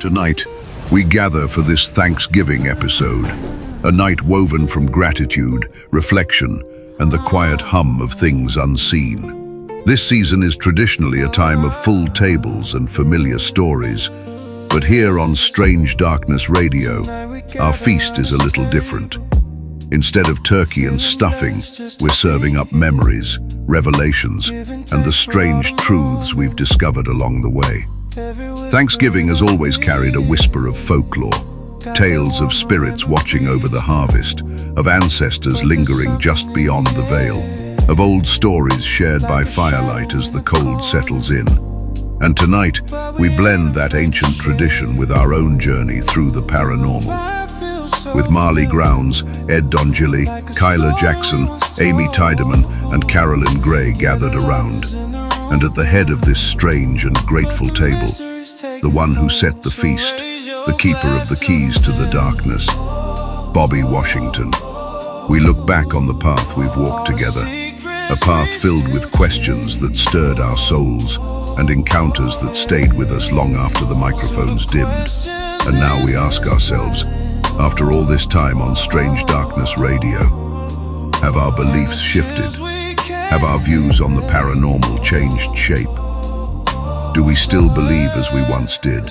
Tonight, we gather for this Thanksgiving episode, a night woven from gratitude, reflection, and the quiet hum of things unseen. This season is traditionally a time of full tables and familiar stories, but here on Strange Darkness Radio, our feast is a little different. Instead of turkey and stuffing, we're serving up memories, revelations, and the strange truths we've discovered along the way. Thanksgiving has always carried a whisper of folklore, tales of spirits watching over the harvest, of ancestors lingering just beyond the veil, of old stories shared by firelight as the cold settles in. And tonight, we blend that ancient tradition with our own journey through the paranormal. With Marlee Grounds, DonGilli, Kyla Jackson, Amy Tydeman, and Carolyn Gray gathered around. And at the head of this strange and grateful table, the one who set the feast, the keeper of the keys to the darkness, Bobby Washington. We look back on the path we've walked together, a path filled with questions that stirred our souls and encounters that stayed with us long after the microphones dimmed. And now we ask ourselves, after all this time on Strange Darkness Radio, have our beliefs shifted? Have our views on the paranormal changed shape? Do we still believe as we once did?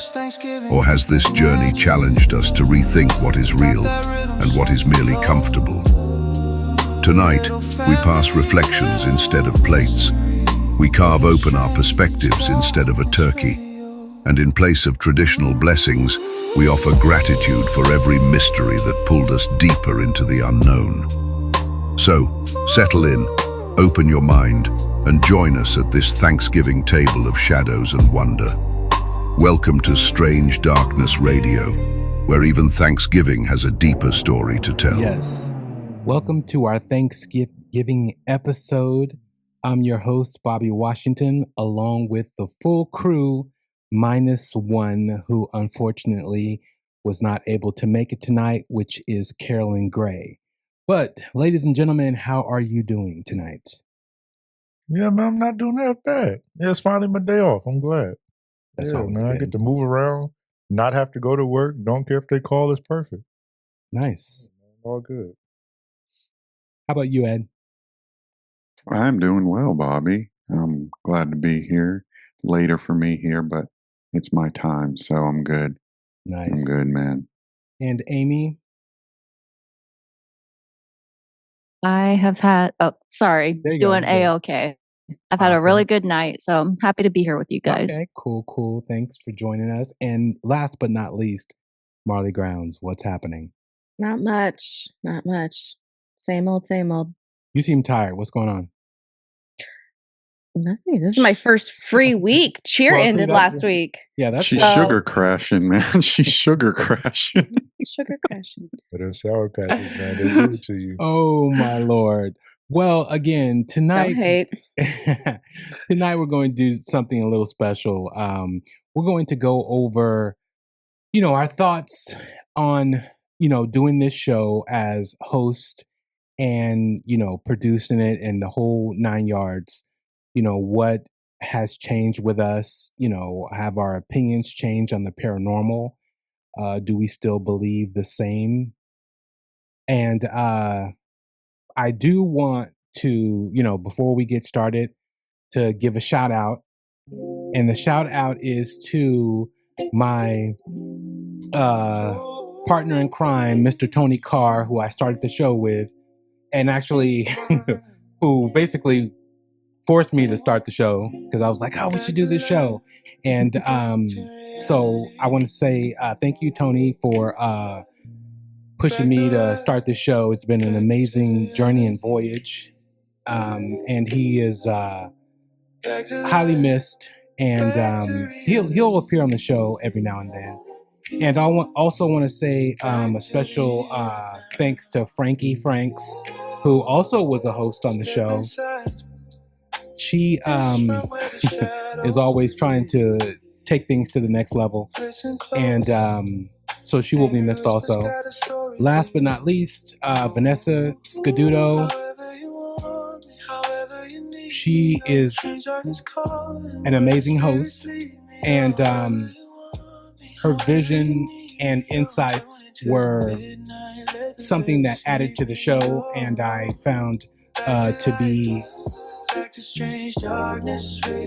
Or has this journey challenged us to rethink what is real and what is merely comfortable? Tonight, we pass reflections instead of plates. We carve open our perspectives instead of a turkey. And in place of traditional blessings, we offer gratitude for every mystery that pulled us deeper into the unknown. So, settle in, open your mind, and join us at this Thanksgiving table of shadows and wonder. Welcome to Strange Darkness Radio, where even Thanksgiving has a deeper story to tell. Yes. Welcome to our Thanksgiving episode. I'm your host, Bobby Washington, along with the full crew, minus one who unfortunately was not able to make it tonight, which is Carolyn Gray. But, ladies and gentlemen, how are you doing tonight? Yeah, man, I'm not doing that bad. Yeah, it's finally my day off. I'm glad. That's always man, good. I get to move around, not have to go to work. Don't care if they call. It's perfect. Nice. All good. How about you, Ed? I'm doing well, Bobby. I'm glad to be here. It's later for me here, but it's my time, so I'm good. Nice. I'm good, man. And Amy? I have had, doing A-okay. I've had a really good night, so I'm happy to be here with you guys. Okay, cool. Thanks for joining us. And last but not least, Marlee Grounds, what's happening? Not much. Same old. You seem tired. What's going on? Nothing. This is my first free week. Cheer ended last week. Yeah, She's sugar crashing, man. She's sugar crashing. Sugar crashing. But those Sour Patches, man, they do it to you. Oh, my Lord. Well, again, tonight, Don't hate. tonight we're going to do something a little special. We're going to go over, our thoughts on, doing this show as host and, producing it and the whole 9 yards. What has changed with us? Have our opinions changed on the paranormal? Do we still believe the same? And I do want to, before we get started, to give a shout out. And the shout out is to my partner in crime, Mr. Tony Carr, who I started the show with, and actually who basically forced me to start the show because I was like, we should do this show. And so I want to say thank you, Tony, for pushing me to start this show. It's been an amazing journey and voyage. And he is highly missed. And he'll appear on the show every now and then. And I also want to say a special thanks to Frankie Franks, who also was a host on the show. She is always trying to take things to the next level. And so she will be missed also. Last but not least, Vanessa Scaduto. She is an amazing host. And her vision and insights were something that added to the show, and I found to be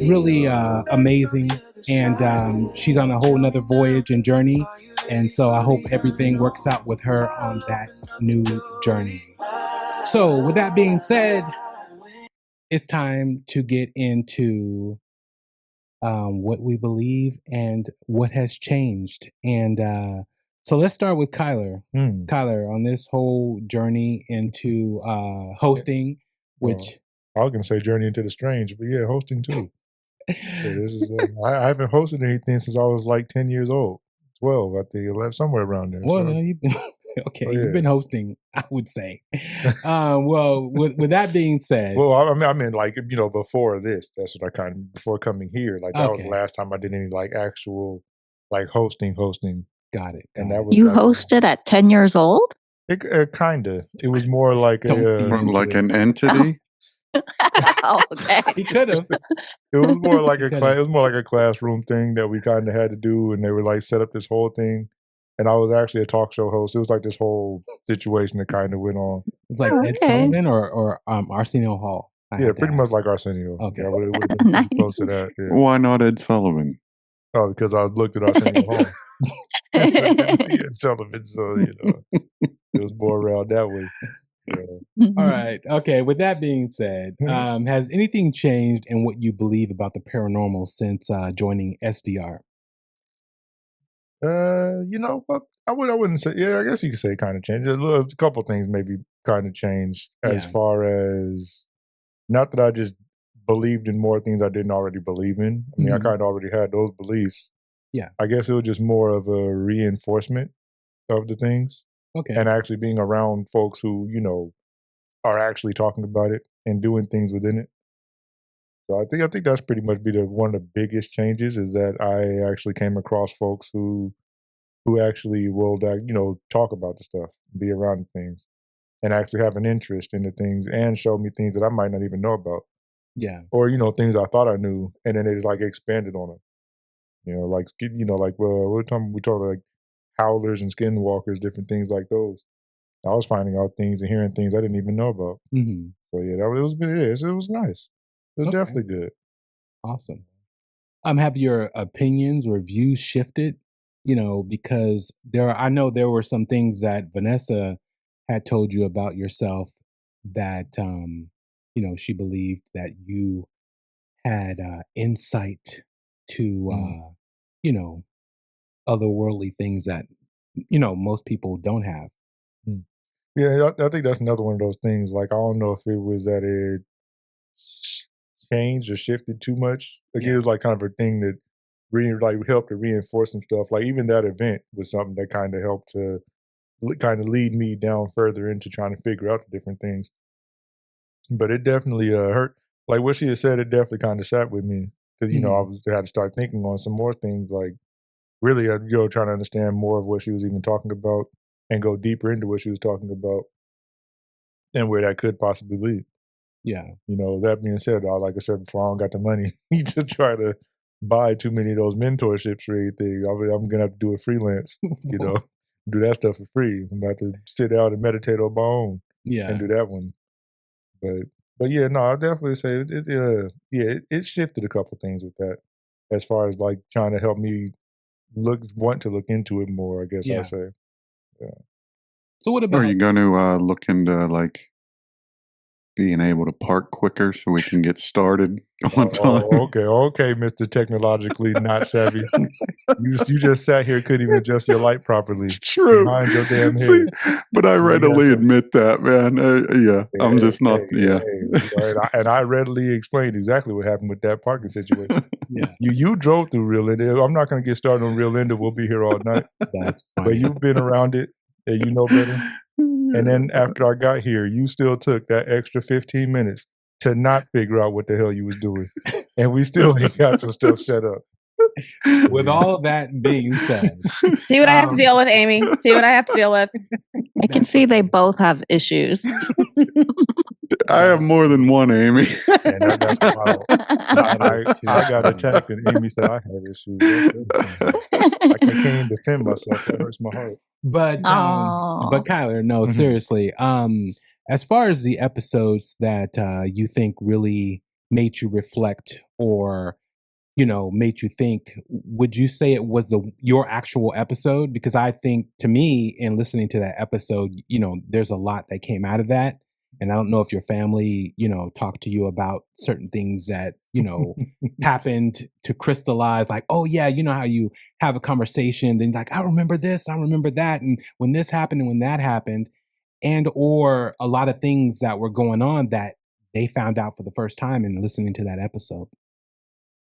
really amazing. And she's on a whole nother voyage and journey, and so I hope everything works out with her on that new journey. So with that being said, it's time to get into what we believe and what has changed. And so let's start with Kyler. Kyler, on this whole journey into hosting, which... I was going to say journey into the strange, but yeah, hosting too. So this is I haven't hosted anything since I was like 10 years old. 12, I think, 11, somewhere around there. Well, no, you've been okay. You've been hosting, I would say. Well, with that being said, well, I mean, like before this, that's what before coming here, like that was the last time I did any like actual like hosting. Got it. And that was you hosted at 10 years old. It kind of. It was more like an entity. Oh, okay. He could have. It was more like it was more like a classroom thing that we kind of had to do, and they were like set up this whole thing. And I was actually a talk show host. It was like this whole situation that kind of went on. It's like Ed Sullivan or Arsenio Hall. Yeah, pretty much like Arsenio. Okay, yeah, it would have been nice. close to that. Yeah. Why not Ed Sullivan? Oh, because I looked at Arsenio Hall. I didn't see Ed Sullivan, so it was more around that way. Yeah. All right. Okay. With that being said, has anything changed in what you believe about the paranormal since joining SDR? But I wouldn't say. Yeah, I guess you could say it kind of changed. A couple things maybe kind of changed as far as not that I just believed in more things I didn't already believe in. I mean, I kind of already had those beliefs. Yeah. I guess it was just more of a reinforcement of the things. Okay. And actually being around folks who, are actually talking about it and doing things within it. So I think that's pretty much one of the biggest changes is that I actually came across folks who actually will, talk about the stuff, be around the things, and actually have an interest in the things and show me things that I might not even know about. Yeah. Or, things I thought I knew, and then they just like expanded on them. We're talking like howlers and skinwalkers, different things like those. I was finding out things and hearing things I didn't even know about. Mm-hmm. So yeah, it was nice. It was definitely good. Awesome. Have your opinions or views shifted? Because I know there were some things that Vanessa had told you about yourself that she believed that you had insight to otherworldly things that most people don't have. Yeah, I think that's another one of those things. Like, I don't know if it was that it changed or shifted too much. Like, it was like kind of a thing that really like helped to reinforce some stuff. Like, even that event was something that kind of helped to kind of lead me down further into trying to figure out the different things. But it definitely hurt. Like what she had said, it definitely kind of sat with me because I had to start thinking on some more things. Like, really, trying to understand more of what she was even talking about and go deeper into what she was talking about and where that could possibly lead. Yeah. That being said, like I said before, I don't got the money to try to buy too many of those mentorships or anything. I'm going to have to do it freelance, do that stuff for free. I'm about to sit down and meditate on my own and do that one. But yeah, no, I definitely say it shifted a couple things with that as far as like trying to help me want to look into it more, I guess I'd say. Yeah. So what about... Are you going to look into like being able to park quicker so we can get started on time? Okay, Mr. Technologically not savvy. You just sat here, couldn't even adjust your light properly. It's true. Behind your damn head. See, but I readily admit that, man. I'm just not. And I readily explained exactly what happened with that parking situation. You drove through Rio Linda. I'm not going to get started on Rio Linda. We'll be here all night. That's funny. But you've been around it and you know better. And then after I got here, you still took that extra 15 minutes to not figure out what the hell you was doing. And we still ain't got your stuff set up. With all that being said, see what I have to deal with, Amy. See what I have to deal with. I can see they both have issues. I have more than one, Amy. And that's wild. I got attacked, and Amy said I have issues. I can't even defend myself. That hurts my heart. But Kyler, no, seriously. As far as the episodes that you think really made you reflect or made you think, would you say it was your actual episode? Because I think, to me, in listening to that episode, there's a lot that came out of that. And I don't know if your family, talked to you about certain things that, happened to crystallize, like, oh yeah, how you have a conversation, then like, I remember this, I remember that. And when this happened and when that happened, and or a lot of things that were going on that they found out for the first time in listening to that episode.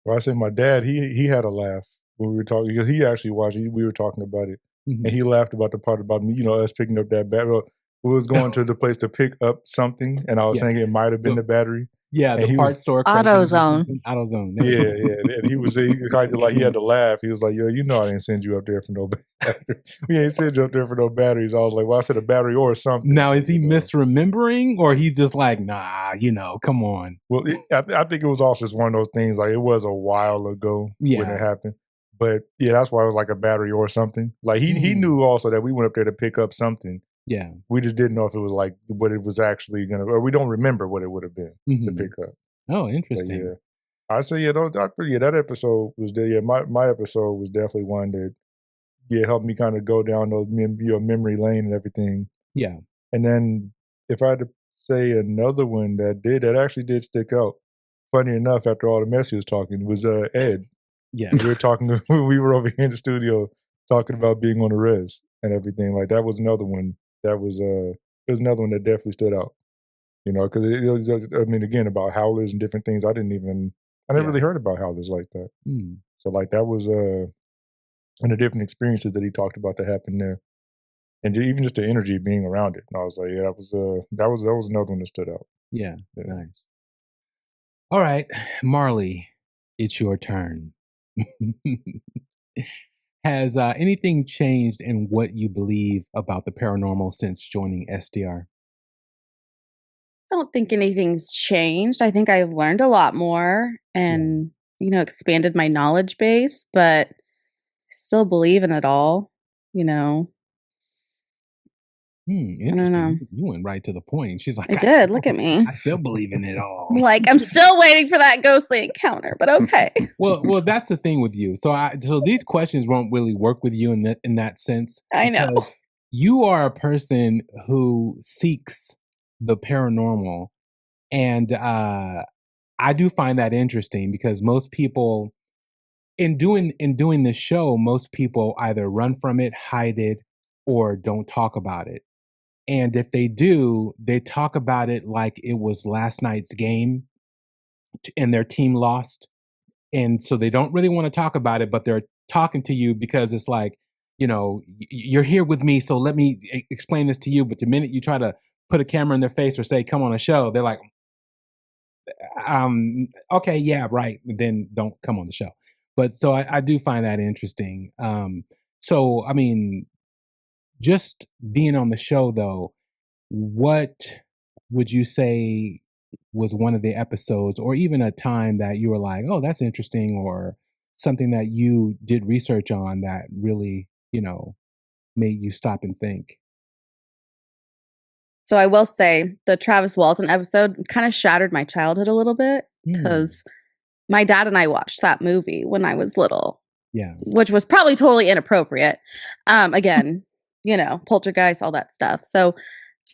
Well, I said my dad, he had a laugh when we were talking, because he actually watched it. We were talking about it, and he laughed about the part about me, us picking up that battery. We was going to the place to pick up something, and I was saying it might have been the battery. Yeah, and the part store. AutoZone. AutoZone. Yeah. And he kind of like, he had to laugh. He was like, yo, I didn't send you up there for no battery. We ain't send you up there for no batteries. I was like, well, I said a battery or something. Now, is he misremembering, or he's just like, nah, come on? Well, I think it was also just one of those things, like it was a while ago when it happened. But yeah, that's why it was like a battery or something. Like he knew also that we went up there to pick up something. Yeah. We just didn't know if it was like what it was actually going to, or we don't remember what it would have been to pick up. Oh, interesting. But yeah. I say, that episode was there. Yeah, my episode was definitely one that, helped me kind of go down those memory lane and everything. Yeah. And then if I had to say another one that actually did stick out, funny enough, after all the mess he was talking, was Ed. Yeah. We were talking, we were over here in the studio talking about being on the res and everything. Like that was another one. It was another one that definitely stood out, because it was, again, about howlers and different things. I never really heard about howlers like that. So like that was, and the different experiences that he talked about that happened there, and even just the energy being around it. And I was like, yeah, that was another one that stood out. Yeah. Nice. All right, Marlee, it's your turn. Has anything changed in what you believe about the paranormal since joining SDR? I don't think anything's changed. I think I've learned a lot more and, expanded my knowledge base, but I still believe in it all, Interesting. I don't know. You went right to the point. She's like, I did. Look at me. I still believe in it all. Like, I'm still waiting for that ghostly encounter, but okay. Well, that's the thing with you. So these questions won't really work with you in that sense. I know. Because you are a person who seeks the paranormal. And I do find that interesting because most people, in doing this show, most people either run from it, hide it, or don't talk about it. And if they do, they talk about it like it was last night's game and their team lost. And so they don't really want to talk about it, but they're talking to you because it's like, you're here with me, so let me explain this to you. But the minute you try to put a camera in their face or say, come on a show, they're like, okay, yeah, right. Then don't come on the show. But so I do find that interesting. So, I mean, just being on the show, though, what would you say was one of the episodes or even a time that you were like, oh, that's interesting, or something that you did research on that really, made you stop and think? So I will say the Travis Walton episode kind of shattered my childhood a little bit because my dad and I watched that movie when I was little. Yeah. Which was probably totally inappropriate. Again, poltergeist, all that stuff. So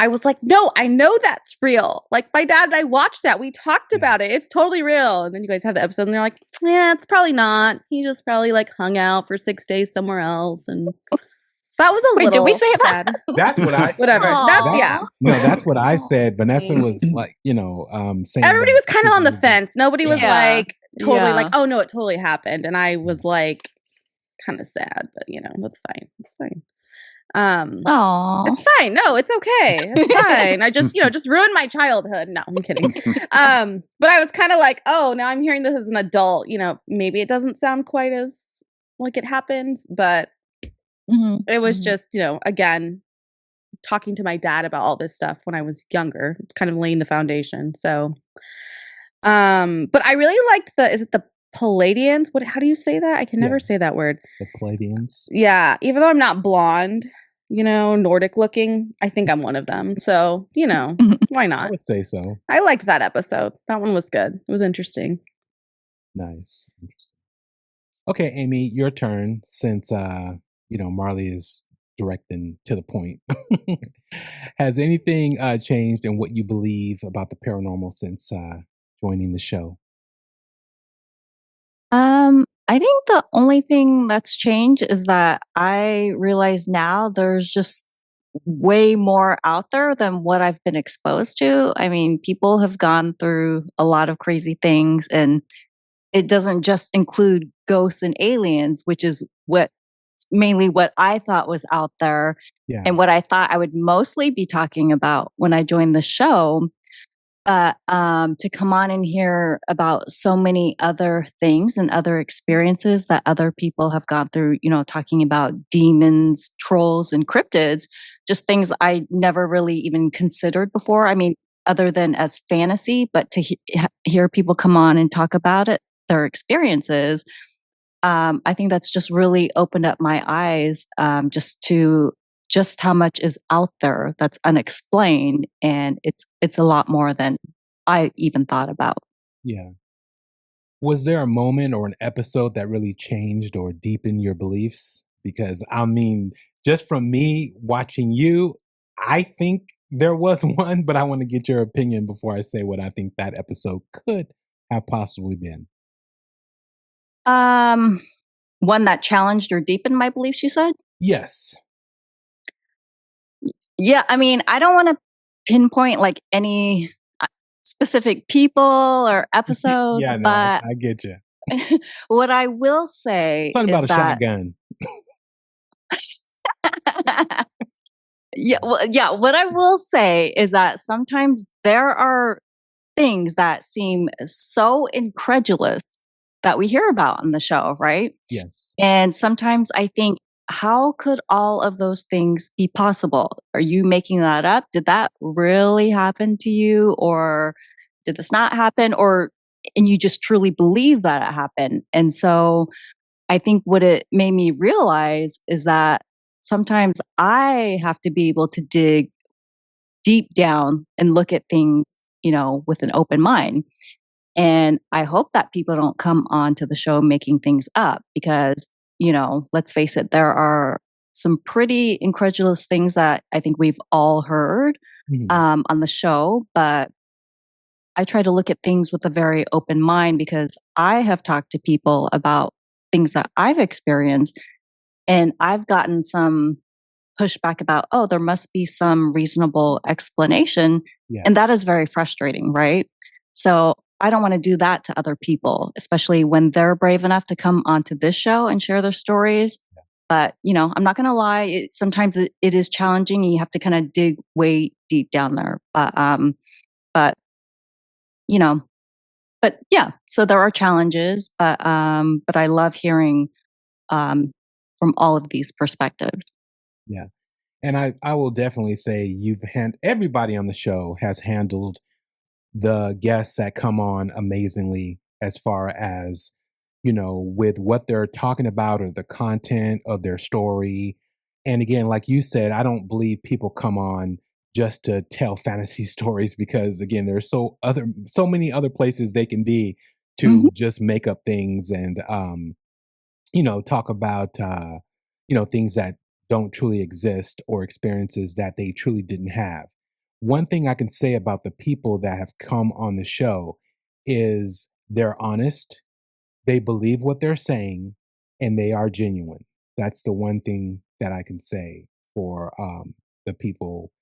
I was like, no, I know that's real. Like my dad and I watched that. We talked about it. It's totally real. And then you guys have the episode and they're like, yeah, it's probably not. He just probably like hung out for 6 days somewhere else. And so that was a little did we say sad. that? That's what I said. Whatever. No, that's what I said. Vanessa was like, saying everybody was kind of on the fence. Nobody was like totally like, oh no, it totally happened. And I was like kind of sad, but that's fine. It's fine. Aww. It's fine. No, it's okay. It's fine. I just, just ruined my childhood. No, I'm kidding. But I was kind of like, oh, now I'm hearing this as an adult. Maybe it doesn't sound quite as like it happened, but it was just, again, talking to my dad about all this stuff when I was younger, kind of laying the foundation. So, but I really liked is it the Palladians? How do you say that? I can never say that word. The Palladians. Yeah. Even though I'm not blonde, Nordic looking, I think I'm one of them. So, why not? I would say so. I liked that episode. That one was good. It was interesting. Nice. Interesting. Okay, Amy, your turn since, Marlee is direct and to the point. Has anything changed in what you believe about the paranormal since joining the show? I think the only thing that's changed is that I realize now there's just way more out there than what I've been exposed to. I mean, people have gone through a lot of crazy things, and it doesn't just include ghosts and aliens, which is mainly what I thought was out there, and what I thought I would mostly be talking about when I joined the show. To come on and hear about so many other things and other experiences that other people have gone through, talking about demons, trolls, and cryptids, just things I never really even considered before. I mean, other than as fantasy, but to hear people come on and talk about it, their experiences, I think that's just really opened up my eyes just how much is out there that's unexplained, and it's a lot more than I even thought about. Yeah. Was there a moment or an episode that really changed or deepened your beliefs? Because I mean, just from me watching you, I think there was one, but I want to get your opinion before I say what I think that episode could have possibly been. One that challenged or deepened my beliefs, you said? Yes. Yeah, I mean, I don't want to pinpoint like any specific people or episodes, Yeah, no, but I get you. what I will say Something is about a shotgun. What I will say is that sometimes there are things that seem so incredulous that we hear about on the show, right? Yes. And sometimes I think, how could all of those things be possible? Are you making that up? Did that really happen to you? Or did this not happen? And you just truly believe that it happened. And so I think what it made me realize is that sometimes I have to be able to dig deep down and look at things, with an open mind. And I hope that people don't come on to the show making things up because, let's face it, there are some pretty incredulous things that I think we've all heard on the show. But I try to look at things with a very open mind because I have talked to people about things that I've experienced, and I've gotten some pushback about, oh, there must be some reasonable explanation. Yeah. And that is very frustrating, right? So I don't want to do that to other people, especially when they're brave enough to come onto this show and share their stories. Yeah. But, I'm not going to lie. Sometimes it is challenging and you have to kind of dig way deep down there. But yeah, so there are challenges, but I love hearing from all of these perspectives. Yeah. And I will definitely say everybody on the show has handled the guests that come on amazingly as far as, with what they're talking about or the content of their story. And again, like you said, I don't believe people come on just to tell fantasy stories because again, there's so many other places they can be to just make up things and, talk about, things that don't truly exist or experiences that they truly didn't have. One thing I can say about the people that have come on the show is they're honest, they believe what they're saying, and they are genuine. That's the one thing that I can say for the people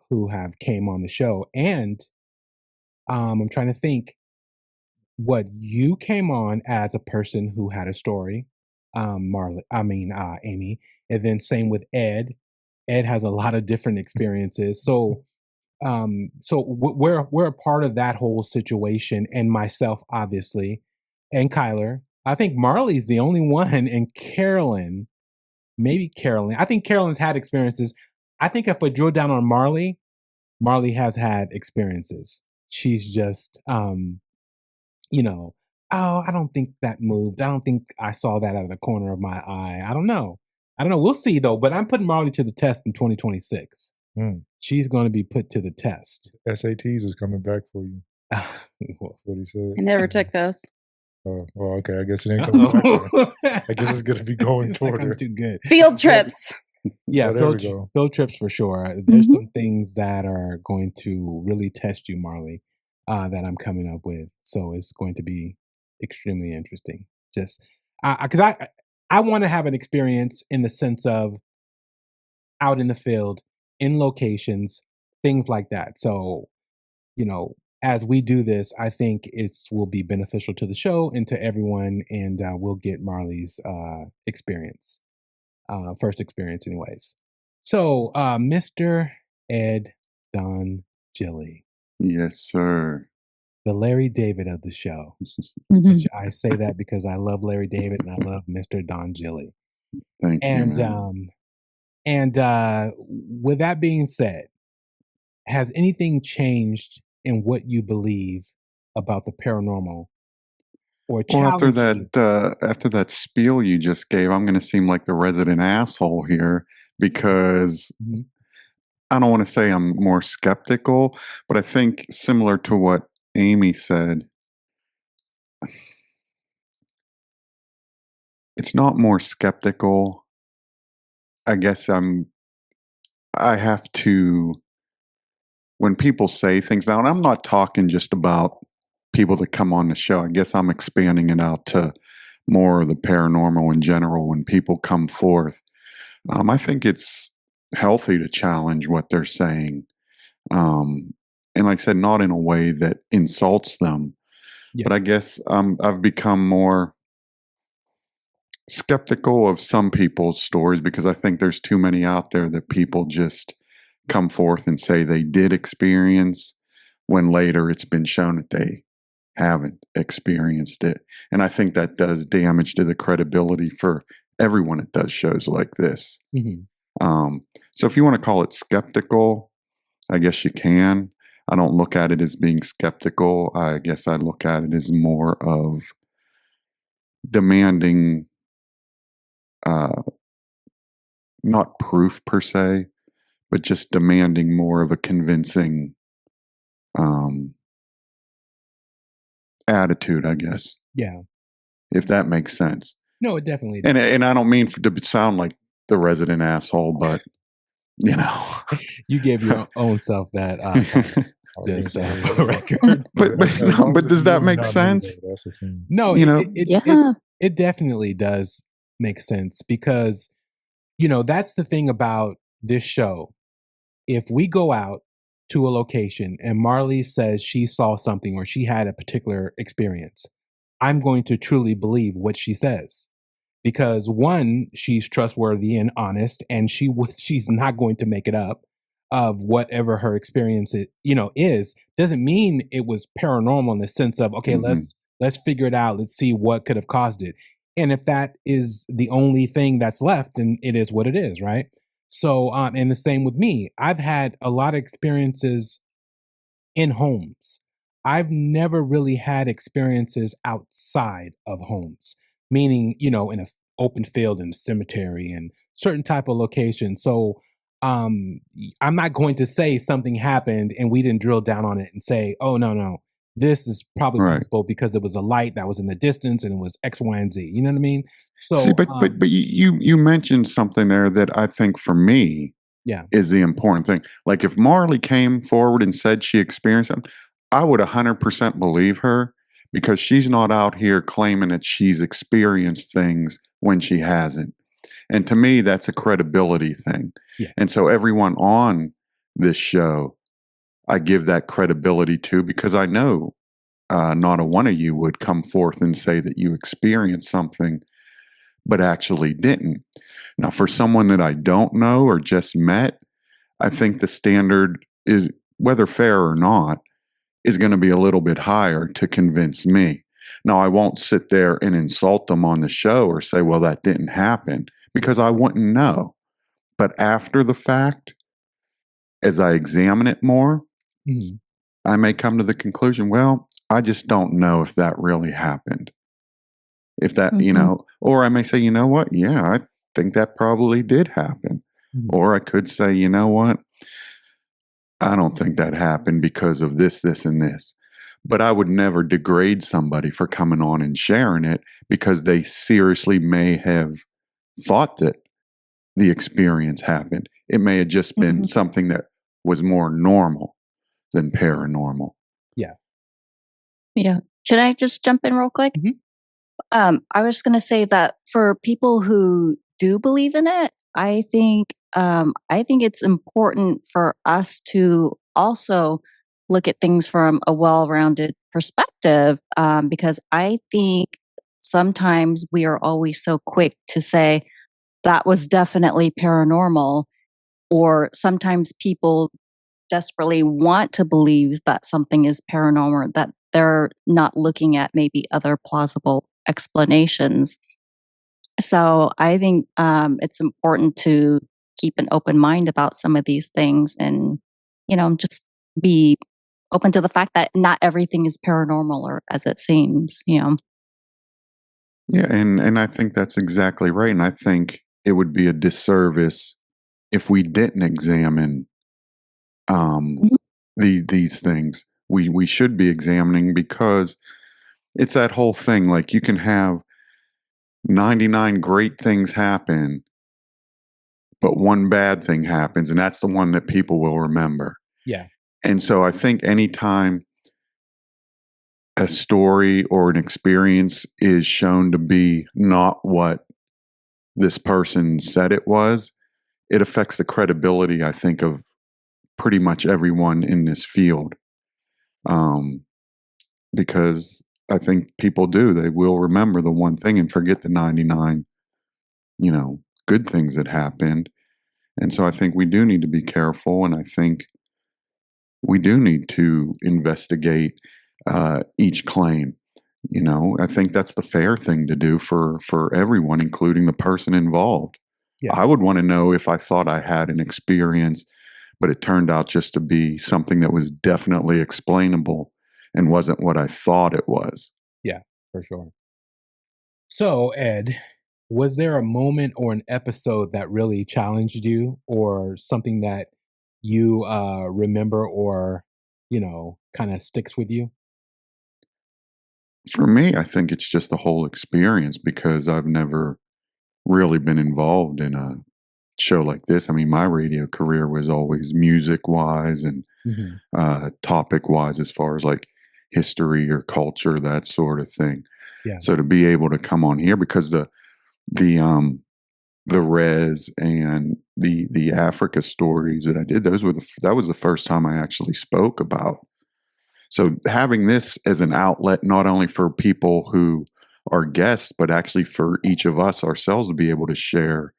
who have came on the show. And I'm trying to think what you came on as a person who had a story. Amy. And then same with Ed. Ed has a lot of different experiences. So we're a part of that whole situation, and myself, obviously, and Kyler. I think Marlee's the only one, and Carolyn, maybe Carolyn. I think Carolyn's had experiences. I think if we drill down on Marlee, Marlee has had experiences. She's just, oh, I don't think that moved. I don't think I saw that out of the corner of my eye. I don't know. We'll see though. But I'm putting Marlee to the test in 2026. She's going to be put to the test. SATs is coming back for you. That's what he said. I never took those. Oh, well, okay. I guess it ain't coming back. I guess it's going to be going toward I'm her. too good. Field trips. Yeah, field trips for sure. There's some things that are going to really test you, Marlee, that I'm coming up with. So it's going to be extremely interesting. Just because I want to have an experience in the sense of out in the field, in locations, things like that. So, as we do this, I think will be beneficial to the show and to everyone, and we'll get Marlee's experience, first experience anyways. So, Mr. Ed DonGilli. Yes, sir. The Larry David of the show. Which I say that because I love Larry David and I love Mr. DonGilli. Thank you. And with that being said, has anything changed in what you believe about the paranormal? Or after that spiel you just gave, I'm going to seem like the resident asshole here because I don't want to say I'm more skeptical, but I think similar to what Amy said, it's not more skeptical. I guess I have to, when people say things now, and I'm not talking just about people that come on the show. I guess I'm expanding it out to more of the paranormal in general. When people come forth, I think it's healthy to challenge what they're saying. And like I said, not in a way that insults them, but I guess I've become more skeptical of some people's stories because I think there's too many out there that people just come forth and say they did experience when later it's been shown that they haven't experienced it. And I think that does damage to the credibility for everyone that does shows like this. So if you want to call it skeptical, I guess you can. I don't look at it as being skeptical. I guess I look at it as more of demanding not proof per se, but just demanding more of a convincing attitude, I guess. Yeah. If that makes sense. No, it definitely does. And I don't mean to sound like the resident asshole, but you gave your own self that just for the record. But does that make sense? No, it definitely does make sense because that's the thing about this show. If we go out to a location and Marlee says she saw something or she had a particular experience, I'm going to truly believe what she says. Because one, she's trustworthy and honest, and she's not going to make it up of whatever her experience is. Doesn't mean it was paranormal in the sense of, okay, let's figure it out. Let's see what could have caused it. And if that is the only thing that's left, then it is what it is, right? So, and the same with me. I've had a lot of experiences in homes. I've never really had experiences outside of homes, meaning, in an open field, in a cemetery, and certain type of location. So I'm not going to say something happened and we didn't drill down on it and say, oh, no, this is probably possible because it was a light that was in the distance and it was X, Y, and Z. You know what I mean? So, see, but you mentioned something there that I think for me is the important thing. Like if Marlee came forward and said she experienced something, I would 100% believe her because she's not out here claiming that she's experienced things when she hasn't. And to me, that's a credibility thing. Yeah. And so everyone on this show, I give that credibility to because I know not a one of you would come forth and say that you experienced something but actually didn't. Now, for someone that I don't know or just met, I think the standard is, whether fair or not, is going to be a little bit higher to convince me. Now, I won't sit there and insult them on the show or say, well, that didn't happen, because I wouldn't know. But after the fact, as I examine it more, I may come to the conclusion, well, I just don't know if that really happened. If that, or I may say, you know what? Yeah, I think that probably did happen. Or I could say, you know what? I don't think that happened because of this, this, and this. But I would never degrade somebody for coming on and sharing it, because they seriously may have thought that the experience happened. It may have just been something that was more normal than paranormal. Yeah. Yeah. Should I just jump in real quick? I was going to say that for people who do believe in it, I think it's important for us to also look at things from a well-rounded perspective, because I think sometimes we are always so quick to say that was definitely paranormal, or sometimes people desperately want to believe that something is paranormal, that they're not looking at maybe other plausible explanations. So I think it's important to keep an open mind about some of these things, and just be open to the fact that not everything is paranormal or as it seems. Yeah, and I think that's exactly right. And I think it would be a disservice if we didn't examine these things. We should be examining, because it's that whole thing. Like, you can have 99 great things happen, but one bad thing happens, and that's the one that people will remember. Yeah. And so I think anytime a story or an experience is shown to be not what this person said it was, it affects the credibility, I think, of pretty much everyone in this field. Because I think people do. They will remember the one thing and forget the 99, good things that happened. And so I think we do need to be careful, and I think we do need to investigate each claim. I think that's the fair thing to do for everyone, including the person involved. Yeah. I would want to know if I thought I had an experience, but it turned out just to be something that was definitely explainable and wasn't what I thought it was. Yeah, for sure. So, Ed, was there a moment or an episode that really challenged you, or something that you remember, or, kind of sticks with you? For me, I think it's just the whole experience, because I've never really been involved in a show like this. I mean, my radio career was always music-wise and topic-wise, as far as like history or culture, that sort of thing. Yeah. So to be able to come on here, because the Res and the Africa stories that I did, that was the first time I actually spoke about. So having this as an outlet, not only for people who are guests, but actually for each of us ourselves to be able to share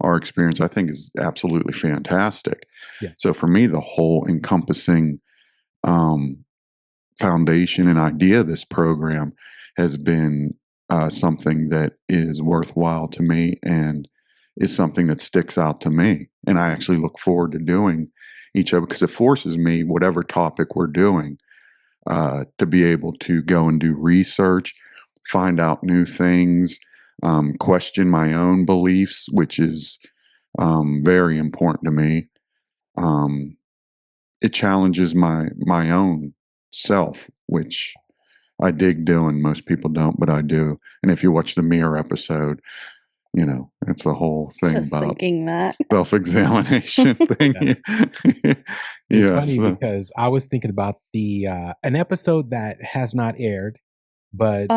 our experience, I think is absolutely fantastic. Yeah. So for me, the whole encompassing foundation and idea of this program has been something that is worthwhile to me, and is something that sticks out to me. And I actually look forward to doing each of it, because it forces me, whatever topic we're doing, to be able to go and do research, find out new things, question my own beliefs, which is very important to me. It challenges my own self, which I dig doing. Most people don't, but I do. And if you watch the Mirror episode, it's a whole thing just about thinking that self-examination thing. It's funny because I was thinking about the an episode that has not aired, but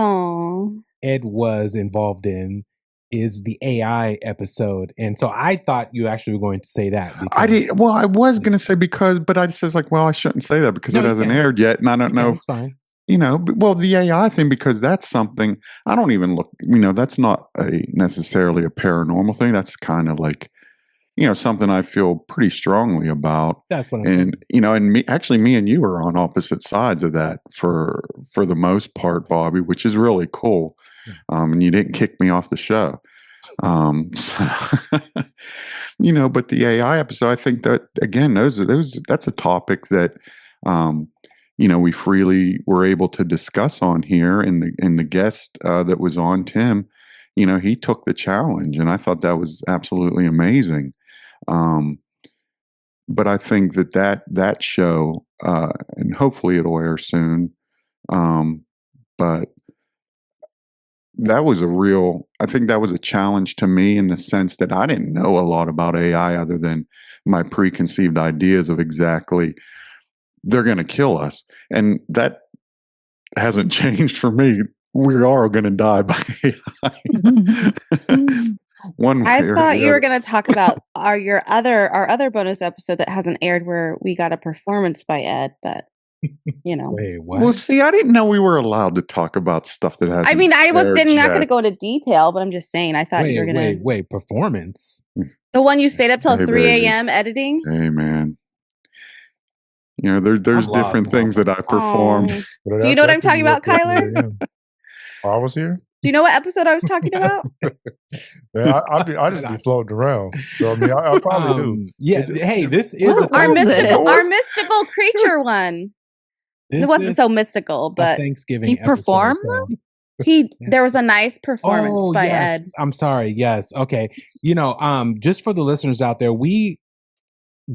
Ed was involved in, is the AI episode. And so I thought you actually were going to say that. I did. Well, I was going to say but I just was like, well, I shouldn't say that because it hasn't aired yet. And I don't know. It's fine. well, the AI thing, because that's something I don't even look, that's not necessarily a paranormal thing. That's kind of like, something I feel pretty strongly about. That's what I'm saying. And me and you are on opposite sides of that for the most part, Bobby, which is really cool. And you didn't kick me off the show. So, but the AI episode, I think that again, that's a topic that, we freely were able to discuss on here. And the guest that was on, Tim, he took the challenge, and I thought that was absolutely amazing. But I think that show, and hopefully it'll air soon. But that was I think that was a challenge to me in the sense that I didn't know a lot about AI other than my preconceived ideas of exactly they're going to kill us. And that hasn't changed for me. We are going to die by AI. I thought you were going to talk about our other bonus episode that hasn't aired where we got a performance by Ed, but Wait, what? Well, see, I didn't know we were allowed to talk about stuff that hasn't. I mean, not going to go into detail, but I'm just saying. I thought you were going to wait performance. The one you stayed up till 3 a.m. editing. Hey, man. There's different things that I perform. Do you know what I'm talking about, Kyler? I was here. Do you know what episode I was talking about? Man, I just be floating around. So I mean, I probably do. Yeah. Hey, this is our mystical creature one. It wasn't so mystical, but Thanksgiving. He performed. There was a nice performance by Ed. I'm sorry. Yes. Okay. Just for the listeners out there, we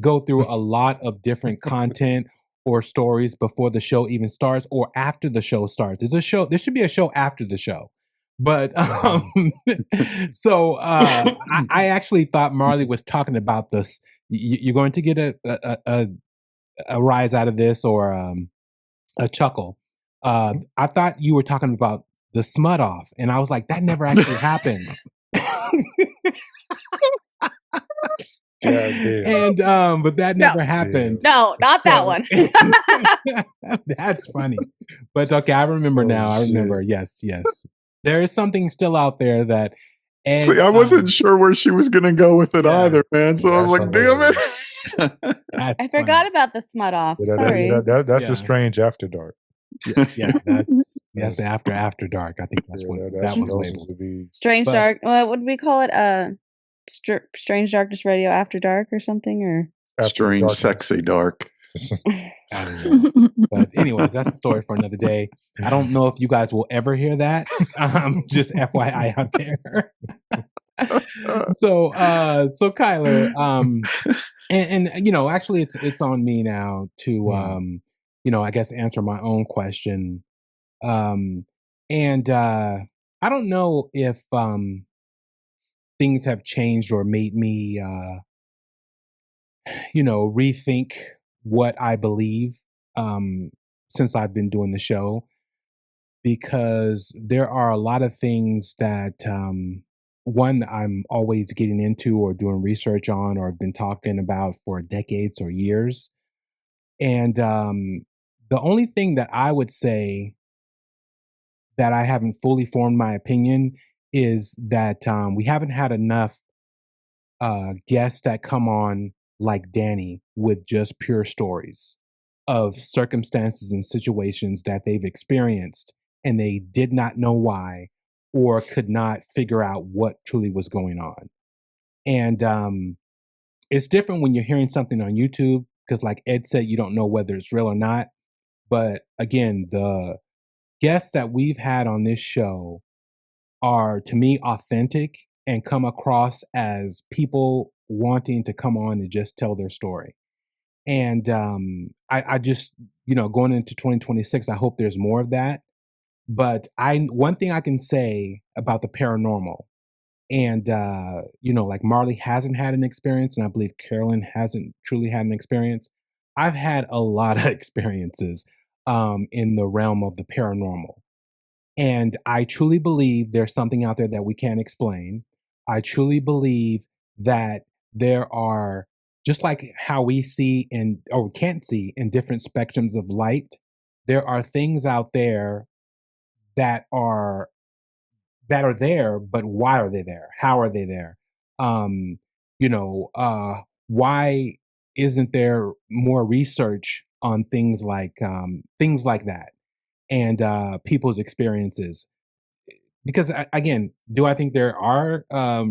go through a lot of different content or stories before the show even starts or after the show starts. There should be a show after the show. But so I actually thought Marlee was talking about this. You're going to get a rise out of this or a chuckle. I thought you were talking about the smut off, and I was like, that never actually happened. And but that never happened. No, not that one. That's funny. But okay, I remember now. I remember. Yes. There is something still out there that Ed, see, I wasn't sure where she was going to go with it either, man. So I was like, damn it. I forgot about the smut off. Sorry. That's the strange after dark. Yeah, that's after dark. I think that's what that was labeled. Strange dark. What would we call it? Strange Darkness Radio After Dark or something, or Strange darkness. Sexy Dark. I don't know. But anyways, that's a story for another day. I don't know if you guys will ever hear that. Just FYI out there. So Kyler, and actually it's on me now to I guess answer my own question. And I don't know if things have changed or made me rethink what I believe since I've been doing the show, because there are a lot of things that one, I'm always getting into or doing research on or have been talking about for decades or years. And the only thing that I would say that I haven't fully formed my opinion is that we haven't had enough guests that come on like Danny with just pure stories of circumstances and situations that they've experienced and they did not know why or could not figure out what truly was going on. And it's different when you're hearing something on YouTube because, like Ed said, you don't know whether it's real or not. But again, the guests that we've had on this show are, to me, authentic and come across as people wanting to come on and just tell their story. And I just, going into 2026, I hope there's more of that. But one thing I can say about the paranormal, and like Marlee hasn't had an experience, and I believe Carolyn hasn't truly had an experience. I've had a lot of experiences in the realm of the paranormal. And I truly believe there's something out there that we can't explain. I truly believe that there are, just like how we see or can't see in different spectrums of light, there are things out there that are there, but why are they there? How are they there? Why isn't there more research on things like that and people's experiences? Because again, do I think there are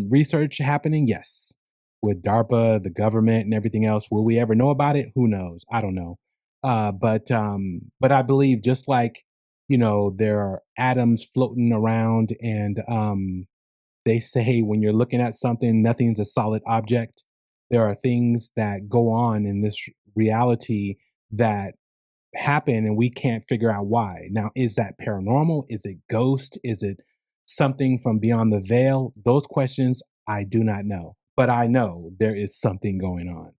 research happening? Yes, with DARPA, the government, and everything else. Will we ever know about it? Who knows? I don't know. But I believe just like there are atoms floating around, and they say when you're looking at something, nothing's a solid object. There are things that go on in this reality that happen and we can't figure out why. Now, is that paranormal? Is it ghost? Is it something from beyond the veil? Those questions I do not know, but I know there is something going on,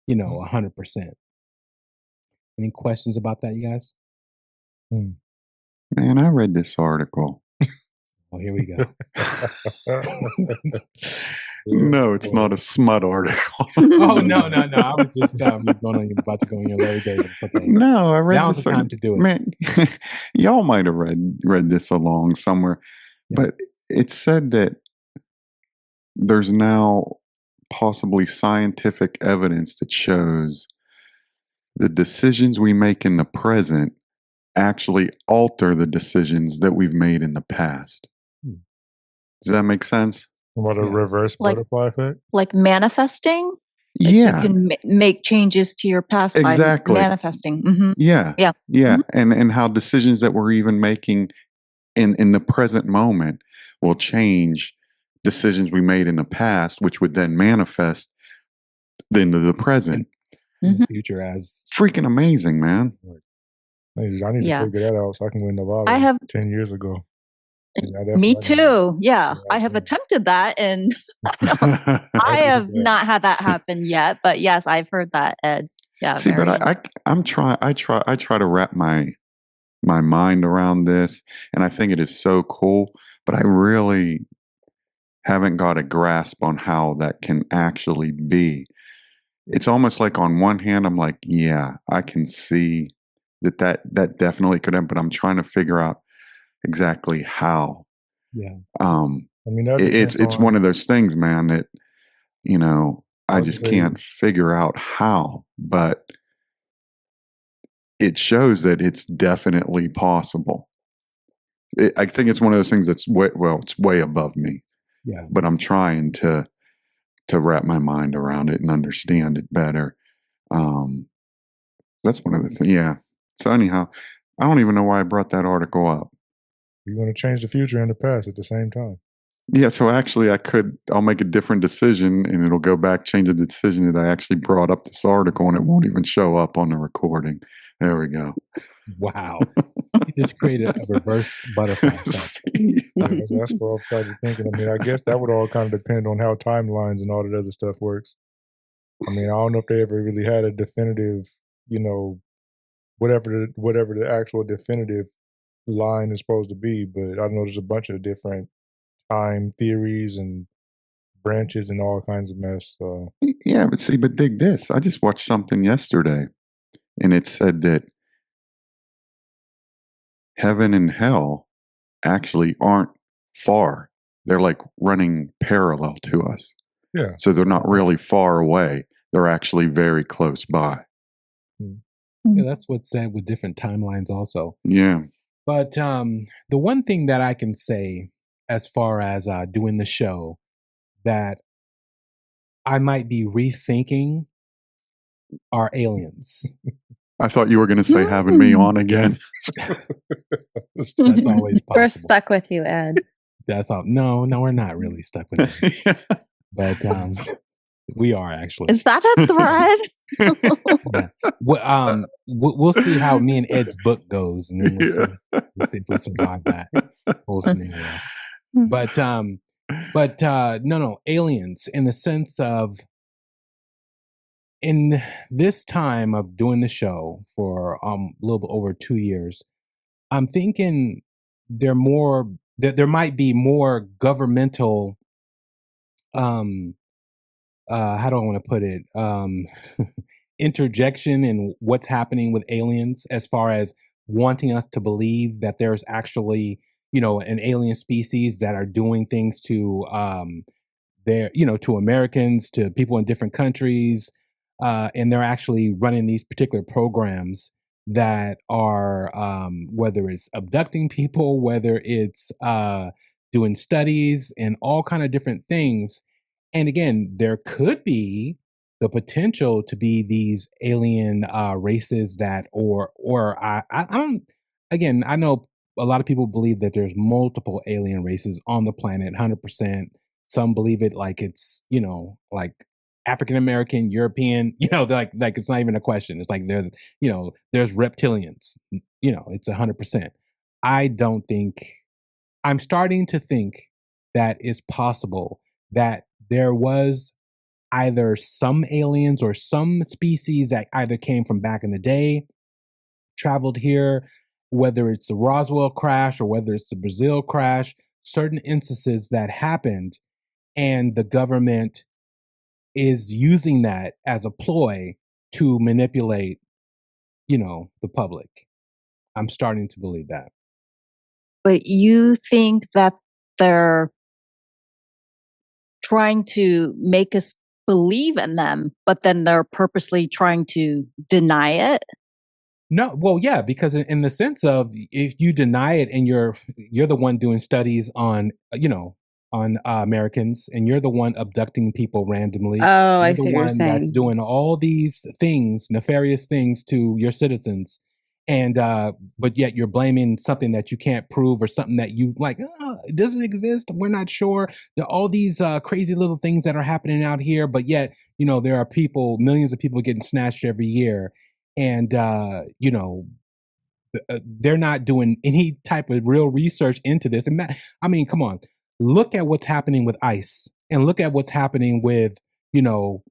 100%. Any questions about that, you guys? Man, I read this article. Oh, here we go. No, it's not a smut article. Oh, no. I was just about to go on your Larry David. It's okay. No, I read Now's the time to do it. Man, y'all might have read this along somewhere, but it said that there's now possibly scientific evidence that shows the decisions we make in the present actually alter the decisions that we've made in the past. Does that make sense? What a reverse butterfly effect? Like manifesting? Yeah. You can make changes to your past by manifesting. Mm-hmm. Yeah. Mm-hmm. And how decisions that we're even making in the present moment will change decisions we made in the past, which would then manifest into the present. In the future as freaking amazing, man. I need to figure that out so I can win the lottery. I have 10 years ago. Me too. Yeah, I have attempted that, and I have not had that happen yet. But yes, I've heard that, Ed. Yeah. See, but I try to wrap my mind around this, and I think it is so cool. But I really haven't got a grasp on how that can actually be. It's almost like on one hand, I'm like, yeah, I can see that definitely could happen, but I'm trying to figure out exactly how. Yeah. I mean, it's one of those things, man, that I just can't figure out how, but it shows that it's definitely possible. I think it's one of those things that's it's way above me. Yeah. But I'm trying to wrap my mind around it and understand it better. That's one of the things. Yeah. So anyhow, I don't even know why I brought that article up. You're going to change the future and the past at the same time. Yeah, so actually I'll make a different decision and it'll go back, change the decision that I actually brought up this article, and it won't even show up on the recording. There we go. Wow. You just created a reverse butterfly effect. That's what I started thinking. I mean, I guess that would all kind of depend on how timelines and all that other stuff works. I mean, I don't know if they ever really had a definitive, whatever the actual definitive line is supposed to be, but I know there's a bunch of different time theories and branches and all kinds of mess. Yeah, but dig this. I just watched something yesterday, and it said that heaven and hell actually aren't far. They're like running parallel to us. Yeah. So they're not really far away. They're actually very close by. Yeah, that's what's said with different timelines also. Yeah. But the one thing that I can say as far as doing the show that I might be rethinking are aliens. I thought you were going to say having me on again. That's always possible. We're stuck with you, Ed. That's all. No, we're not really stuck with you. Yeah. But we are actually. Is that a thread? Yeah. We'll see how me and Ed's book goes, and then we'll see if we survive that whole scenario. But no, aliens in the sense of, in this time of doing the show for a little bit over 2 years, I'm thinking there might be more governmental, how do I want to put it, interjection in what's happening with aliens as far as wanting us to believe that there's actually, you know, an alien species that are doing things to their, you know, to Americans, to people in different countries, and they're actually running these particular programs that are, whether it's abducting people, whether it's doing studies and all kind of different things. And again, there could be the potential to be these alien races that, or I don't. Again, I know a lot of people believe that there's multiple alien races on the planet, 100%. Some believe it like it's, you know, like African American, European, you know, like it's not even a question. It's like they're, you know, there's reptilians, you know, it's 100%. I don't think, I'm starting to think that it's possible that there was either some aliens or some species that either came from back in the day, traveled here, whether it's the Roswell crash or whether it's the Brazil crash, certain instances that happened, and the government is using that as a ploy to manipulate, you know, the public. I'm starting to believe that. But you think that they're trying to make us believe in them, but then they're purposely trying to deny it? No, well, yeah, because in the sense of, if you deny it and you're the one doing studies on, you know, on Americans, and you're the one abducting people randomly, Oh, I you're the see what you're one that's saying. doing all these things, nefarious things to your citizens, and but yet you're blaming something that you can't prove, or something that you like, oh, it doesn't exist, we're not sure. There are all these crazy little things that are happening out here, but yet, you know, there are people, millions of people getting snatched every year, and you know, they're not doing any type of real research into this. And I mean, come on, look at what's happening with ICE, and look at what's happening with, you know,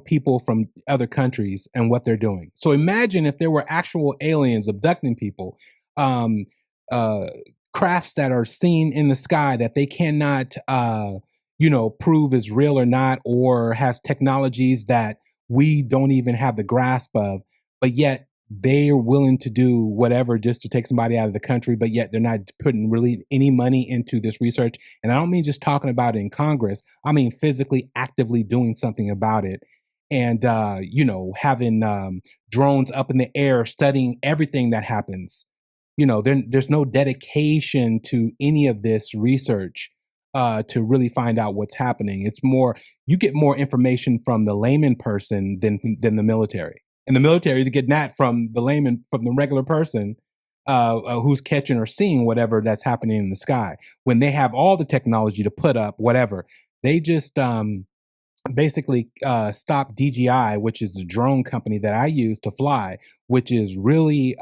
people from other countries and what they're doing. So imagine if there were actual aliens abducting people, um, uh, crafts that are seen in the sky that they cannot, prove is real or not, or has technologies that we don't even have the grasp of, but yet they are willing to do whatever just to take somebody out of the country, but yet they're not putting really any money into this research. And I don't mean just talking about it in Congress. I mean physically, actively doing something about it. And, having drones up in the air studying everything that happens. You know, there's no dedication to any of this research to really find out what's happening. It's more, you get more information from the layman person than the military. And the military is getting that from the layman, from the regular person who's catching or seeing whatever that's happening in the sky. When they have all the technology to put up whatever, they just basically stop DJI, which is the drone company that I use to fly, which is really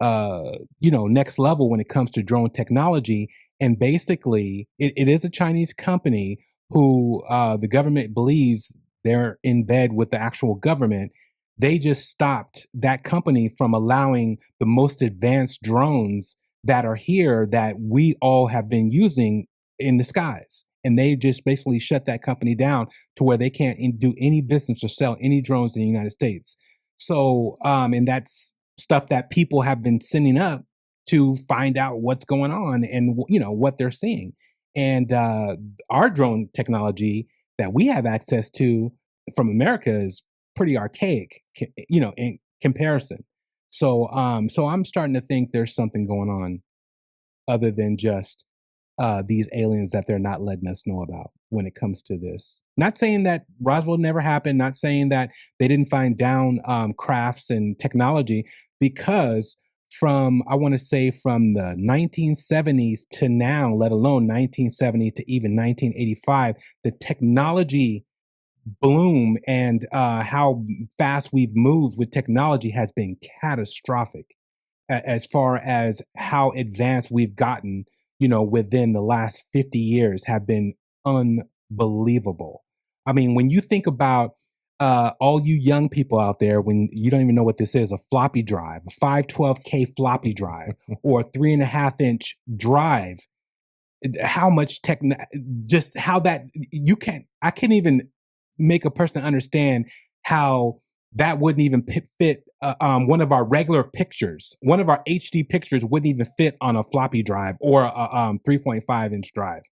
next level when it comes to drone technology. And basically, it is a Chinese company who the government believes they're in bed with the actual government. They just stopped that company from allowing the most advanced drones that are here that we all have been using in the skies. And they just basically shut that company down to where they can't do any business or sell any drones in the United States. So, and that's stuff that people have been sending up to find out what's going on and, you know, what they're seeing. And our drone technology that we have access to from America is pretty archaic, you know, in comparison. So, so I'm starting to think there's something going on other than just these aliens that they're not letting us know about when it comes to this. Not saying that Roswell never happened, not saying that they didn't find down crafts and technology, because from, I want to say from the 1970s to now, let alone 1970 to even 1985, the technology bloom and how fast we've moved with technology has been catastrophic as far as how advanced we've gotten, you know, within the last 50 years have been unbelievable. I mean, when you think about all you young people out there, when you don't even know what this is, a floppy drive, a 512K floppy drive, or a 3.5-inch drive, how much just how that I can't even make a person understand how that wouldn't even fit one of our regular pictures. One of our HD pictures wouldn't even fit on a floppy drive or a 3.5 inch drive.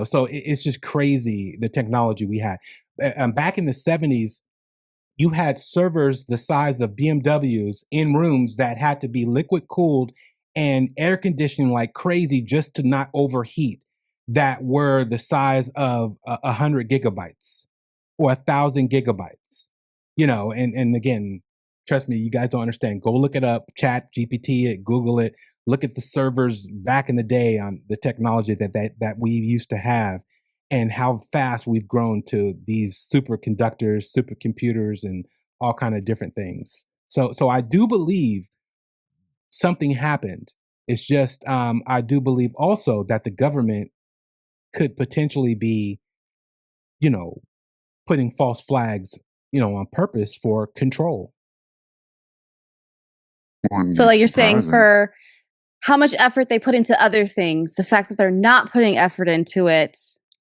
So it's just crazy, the technology we had. Back in the 70s, you had servers the size of BMWs in rooms that had to be liquid cooled and air conditioning like crazy just to not overheat, that were the size of 100 gigabytes or 1,000 gigabytes. And again, trust me, you guys don't understand. Go look it up, chat, GPT it, Google it, look at the servers back in the day on the technology that we used to have, and how fast we've grown to these superconductors, supercomputers, and all kind of different things. So I do believe something happened. It's just I do believe also that the government could potentially be, putting false flags, on purpose for control. So like you're saying, for how much effort they put into other things, the fact that they're not putting effort into it,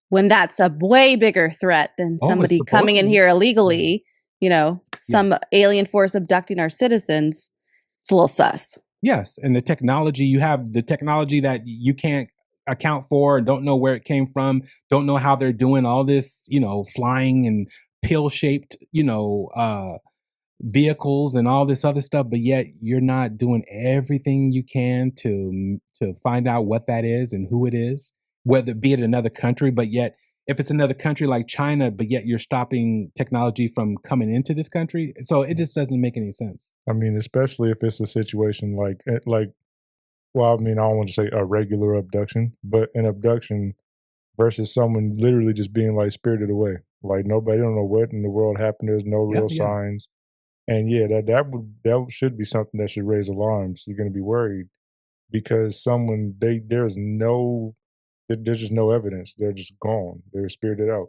when that's a way bigger threat than somebody coming in here illegally, some alien force abducting our citizens, it's a little sus. Yes. And the technology, you have the technology that you can't account for and don't know where it came from, don't know how they're doing all this, flying and pill-shaped, vehicles and all this other stuff, but yet you're not doing everything you can to find out what that is and who it is, whether it be it another country, but yet if it's another country like China, but yet you're stopping technology from coming into this country. So it just doesn't make any sense. I mean, especially if it's a situation well, I mean, I don't want to say a regular abduction, but an abduction versus someone literally just being like spirited away. Like nobody don't know what in the world happened. There's no real signs. And that should be something that should raise alarms. You're going to be worried because there's just no evidence. They're just gone. They're spirited out.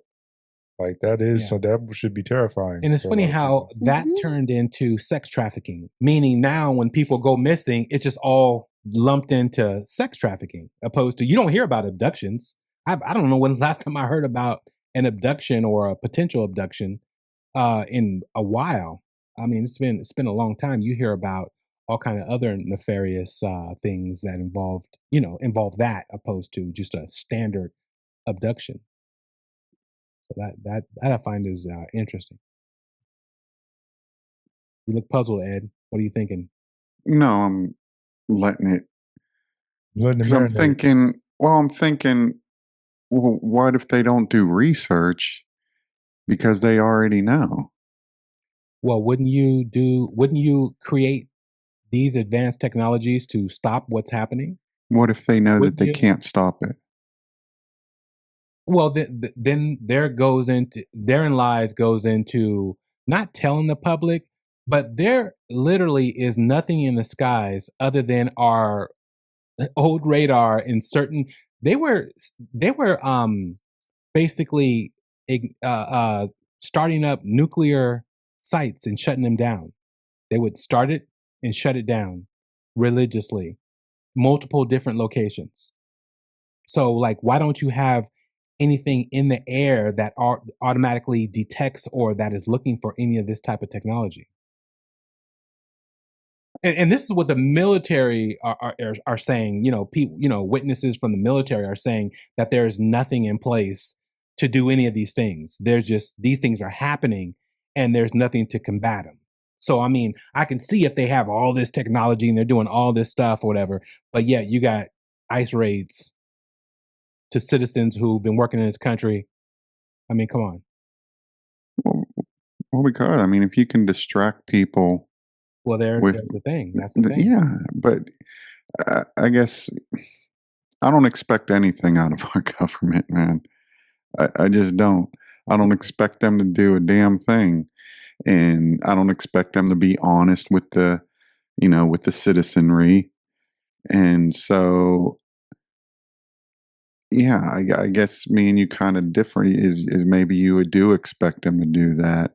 Like so that should be terrifying. And it's funny how that turned into sex trafficking, meaning now when people go missing, it's just all lumped into sex trafficking, opposed to, you don't hear about abductions. I don't know when the last time I heard about an abduction or a potential abduction in a while. I mean, it's been a long time. You hear about all kind of other nefarious things that involve that, opposed to just a standard abduction. So that I find is interesting. You look puzzled, Ed. What are you thinking? No, I'm letting it marinate. I'm thinking, well, what if they don't do research because they already know? Well, wouldn't you create these advanced technologies to stop what's happening? What if they know that they can't stop it? Well, then therein lies goes into not telling the public, but there literally is nothing in the skies other than our old radar in certain. They were basically starting up nuclear sites and shutting them down. They would start it and shut it down religiously, multiple different locations. So, like, why don't you have anything in the air that automatically detects or that is looking for any of this type of technology? And this is what the military are saying. People, witnesses from the military are saying that there is nothing in place to do any of these things. There's just, these things are happening and there's nothing to combat them. So, I mean, I can see if they have all this technology and they're doing all this stuff or whatever, but yet you got ICE raids to citizens who've been working in this country. I mean, come on. Well, because, I mean, if you can distract people. Well, that's the thing. That's the thing. Yeah, but I guess I don't expect anything out of our government, man. I just don't. I don't expect them to do a damn thing. And I don't expect them to be honest with the citizenry. And so, yeah, I guess me and you kind of different is maybe you do expect them to do that.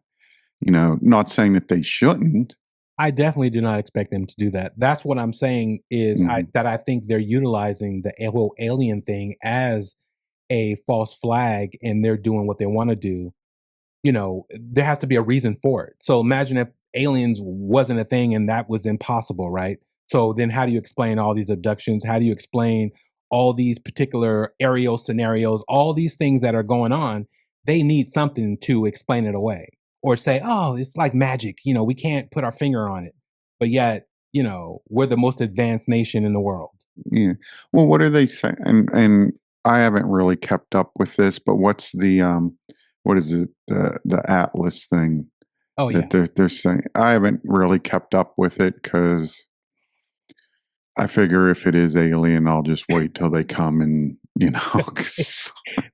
Not saying that they shouldn't. I definitely do not expect them to do that. That's what I'm saying is I think they're utilizing the whole alien thing as a false flag, and they're doing what they want to do there has to be a reason for it. So imagine if aliens wasn't a thing and that was impossible, right? So then how do you explain all these abductions? How do you explain all these particular aerial scenarios, all these things that are going on? They need something to explain it away or say, oh, it's like magic. We can't put our finger on it. But yet, we're the most advanced nation in the world. Yeah. Well, what are they saying? And I haven't really kept up with this, but what's the what is it, the Atlas thing? Oh yeah. That they're saying. I haven't really kept up with it because I figure if it is alien, I'll just wait till they come and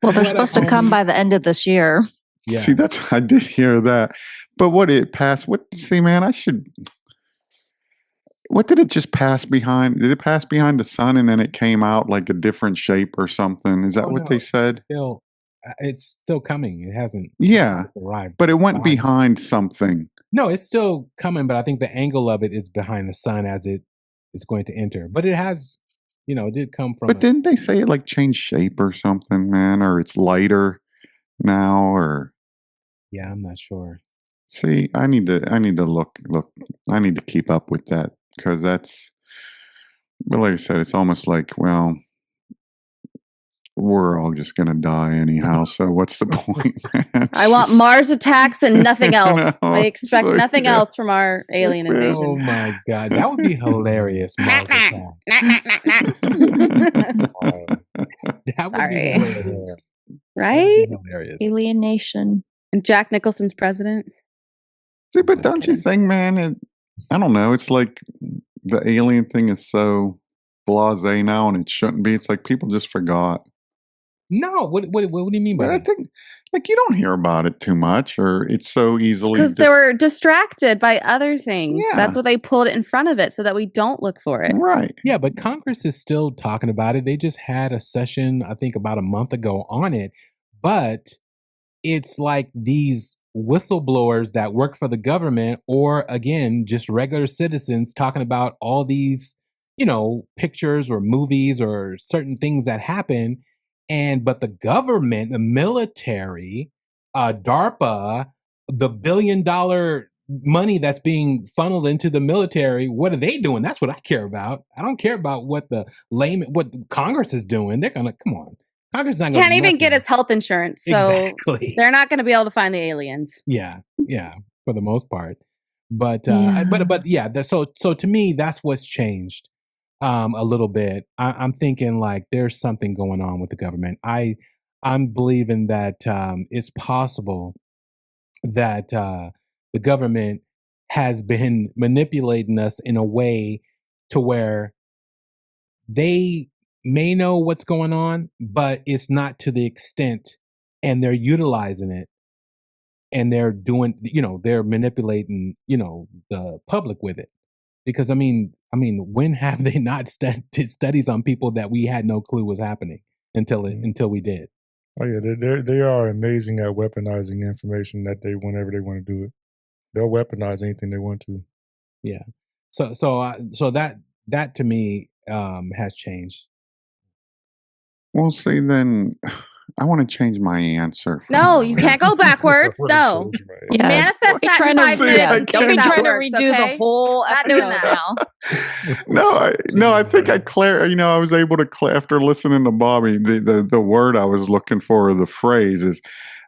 Well, they're supposed to come by the end of this year. Yeah. See, I did hear that, but what it passed? What did it just pass behind? Did it pass behind the sun and then it came out like a different shape or something? Is that what they said? It's still coming. It hasn't arrived. But it went behind something. No, it's still coming, but I think the angle of it is behind the sun as it is going to enter. But it has, it did come from. But didn't they say it like changed shape or something, man? Or it's lighter now, or? Yeah, I'm not sure. See, I need to look. I need to keep up with that. Because but like I said, it's almost like, well, we're all just going to die anyhow. So what's the point, man? I want Mars attacks and nothing else. I expect nothing else from our alien invasion. Oh my God. That would be hilarious. Mars attacks. That would be hilarious. Right? Hilarious. Alien nation. And Jack Nicholson's president. See, but don't you think, man, I don't know. It's like the alien thing is so blasé now, and it shouldn't be. It's like people just forgot. No, what do you mean by that? I think, like, you don't hear about it too much, or it's so easily because they were distracted by other things. Yeah. That's what they pulled it in front of it so that we don't look for it. Right. Yeah, but Congress is still talking about it. They just had a session, I think, about a month ago on it. But it's like these whistleblowers that work for the government, or again, just regular citizens talking about all these, pictures or movies or certain things that happen. But the government, the military, DARPA, the $1 billion money that's being funneled into the military, what are they doing? That's what I care about. I don't care about what what Congress is doing. They're gonna, come on. Congress is not gonna can't even get his health insurance, so exactly. They're not going to be able to find the aliens. Yeah, for the most part. But so to me, that's what's changed a little bit. I'm thinking like there's something going on with the government. I'm believing that it's possible that the government has been manipulating us in a way to where they may know what's going on, but it's not to the extent, and they're utilizing it, and they're doing, they're manipulating, the public with it. Because I mean, when have they not did studies on people that we had no clue was happening until we did? Oh yeah, they are amazing at weaponizing information whenever they want to do it. They'll weaponize anything they want to. Yeah. So that to me has changed. Well, see, then I want to change my answer. No, you can't go backwards. No. Yeah. Manifest that in 5 minutes. Don't be trying to works, redo the whole episode now. No, I think I was able to after listening to Bobby, the word I was looking for, the phrase is,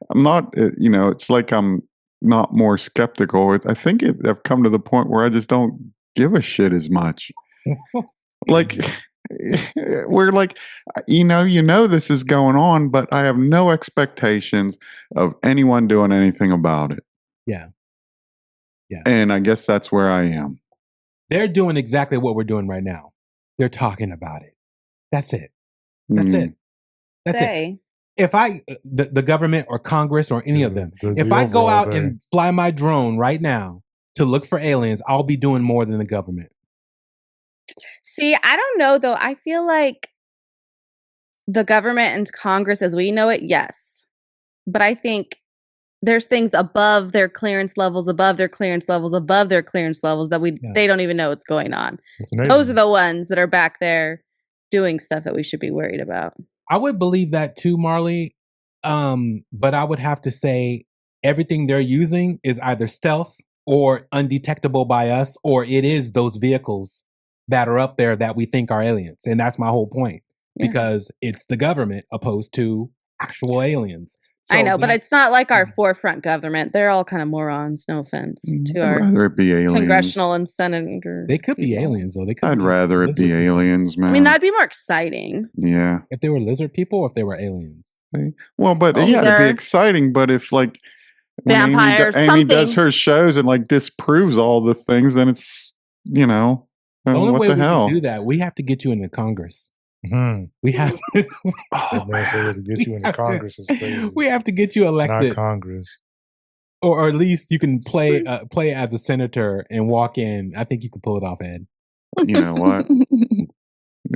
I'm not, it's like I'm not more skeptical. I think I've come to the point where I just don't give a shit as much. Like, we're like, this is going on, but I have no expectations of anyone doing anything about it. Yeah. And I guess that's where I am. They're doing exactly what we're doing right now. They're talking about it. That's it. That's it. If the government or Congress or any of them, if I go out and fly my drone right now to look for aliens, I'll be doing more than the government. See, I don't know though. I feel like the government and Congress as we know it, yes. But I think there's things above their clearance levels, above their clearance levels, above their clearance levels that they don't even know what's going on. Those are the ones that are back there doing stuff that we should be worried about. I would believe that too, Marlee. But I would have to say everything they're using is either stealth or undetectable by us, or it is those vehicles that are up there that we think are aliens. And that's my whole point, because it's the government opposed to actual aliens. So I know, but it's not like our forefront government. They're all kind of morons. No offense to I'd our rather it be aliens. congressional and senator. They could be aliens, though. They could. I'd rather it be aliens, man. I mean, that'd be more exciting. Yeah. If they were lizard people, or if they were aliens. Well, but yeah, it'd be exciting. But if like vampires, Amy does her shows and like disproves all the things, then it's the only way the we hell? can do that, we have to get you into Congress. Mm-hmm. We have to get you into Congress is crazy. We have to get you elected. Not Congress. Or at least you can play as a senator and walk in. I think you could pull it off, Ed. You know what?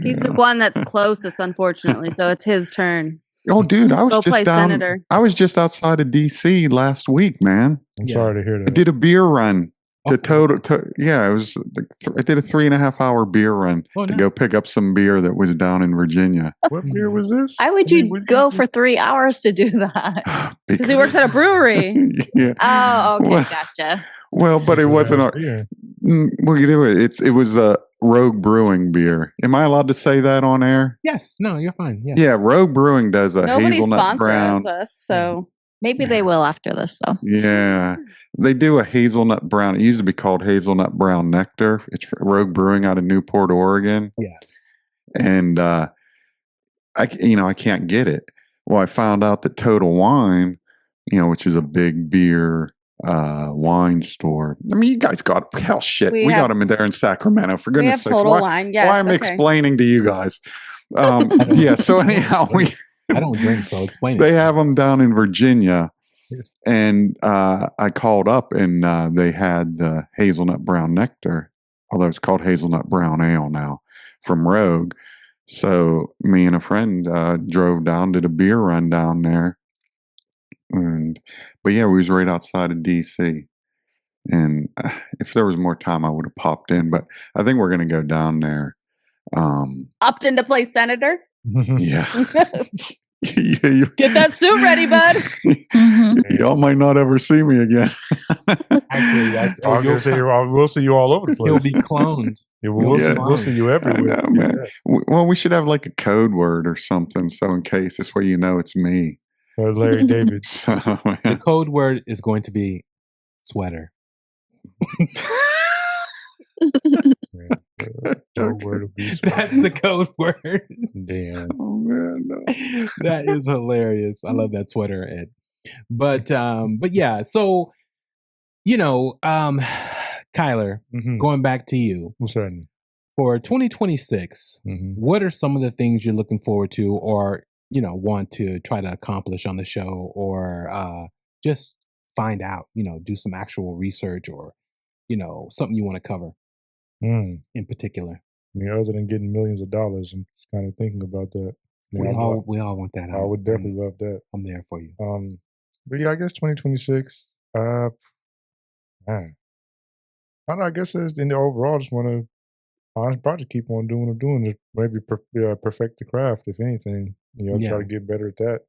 He's the one that's closest, unfortunately. So it's his turn. Oh, dude, I was just down. Senator. I was just outside of DC last week, man. I'm sorry to hear that. I did a beer run. It was. I did a 3.5 hour beer run to go pick up some beer that was down in Virginia. What beer was this? Why would you go for 3 hours to do that? Because he works at a brewery. Yeah. Oh, okay, gotcha. Well, but it wasn't. Well, you do it. It was a Rogue Brewing beer. Am I allowed to say that on air? Yes. No, you're fine. Yes. Yeah, Rogue Brewing does a hazelnut brown. Nobody sponsors us, so. Yes. Maybe they will after this, though. Yeah. They do a hazelnut brown. It used to be called hazelnut brown nectar. It's Rogue Brewing out of Newport, Oregon. Yeah. And I can't get it. Well, I found out that Total Wine, which is a big beer wine store. I mean, you guys got shit. We got them in there in Sacramento. For goodness' sake, Total Wine. Yes. Why I'm explaining to you guys. Yeah. So anyhow, I don't drink, so explain it. They have them down in Virginia. And I called up and they had the hazelnut brown nectar, although it's called hazelnut brown ale now, from Rogue. So me and a friend drove down, did a beer run down there. But yeah, we was right outside of DC. And if there was more time, I would have popped in. But I think we're going to go down there. Upton to play senator? Yeah. Get that suit ready, bud. Y'all might not ever see me again. Actually, we'll see you all over the place. He'll be cloned. We'll see you everywhere. I know, man. Well, we should have like a code word or something, so in case this way it's me. Larry David. The code word is going to be sweater. That's the code word. Damn. Oh man, no. That is hilarious. I love that sweater, Ed. But yeah, so Kyler, going back to you. What's happening? For 2026, what are some of the things you're looking forward to, or want to try to accomplish on the show, or just find out, do some actual research, or something you want to cover in particular? I mean, other than getting millions of dollars, I'm just kind of thinking about that. We all want that. I would definitely love that. I'm there for you. But yeah, I guess 2026. Man, I don't know, I guess in the overall, just want to probably keep on doing what I'm doing. Just maybe perfect the craft, if anything. Try to get better at that.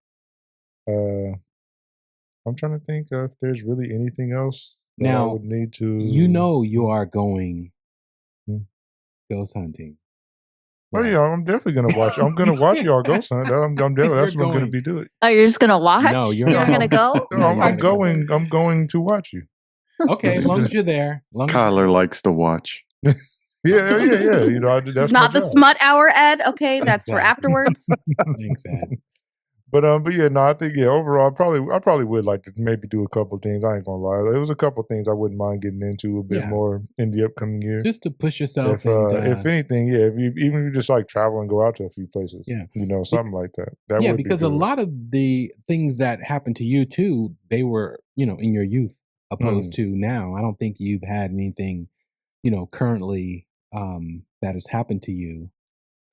I'm trying to think if there's really anything else that I would need to. You are going ghost hunting. Oh yeah, I'm definitely gonna watch. I'm gonna watch y'all ghost hunt. I'm definitely. That's what I'm gonna be doing. Oh, you're just gonna watch? No, you're not gonna go. No, I'm going. I'm going to watch you. Okay, as long as you're there. Kyler likes to watch. Yeah. It's not the smut hour, Ed. Okay, that's for afterwards. Thanks, Ed. But yeah, no, I think overall, I probably would like to maybe do a couple things. I ain't gonna lie, there was a couple things I wouldn't mind getting into a bit more in the upcoming year, just to push yourself. If anything, even if you just like travel and go out to a few places, something like that. That would because a lot of the things that happened to you too, they were in your youth, opposed to now. I don't think you've had anything, currently that has happened to you.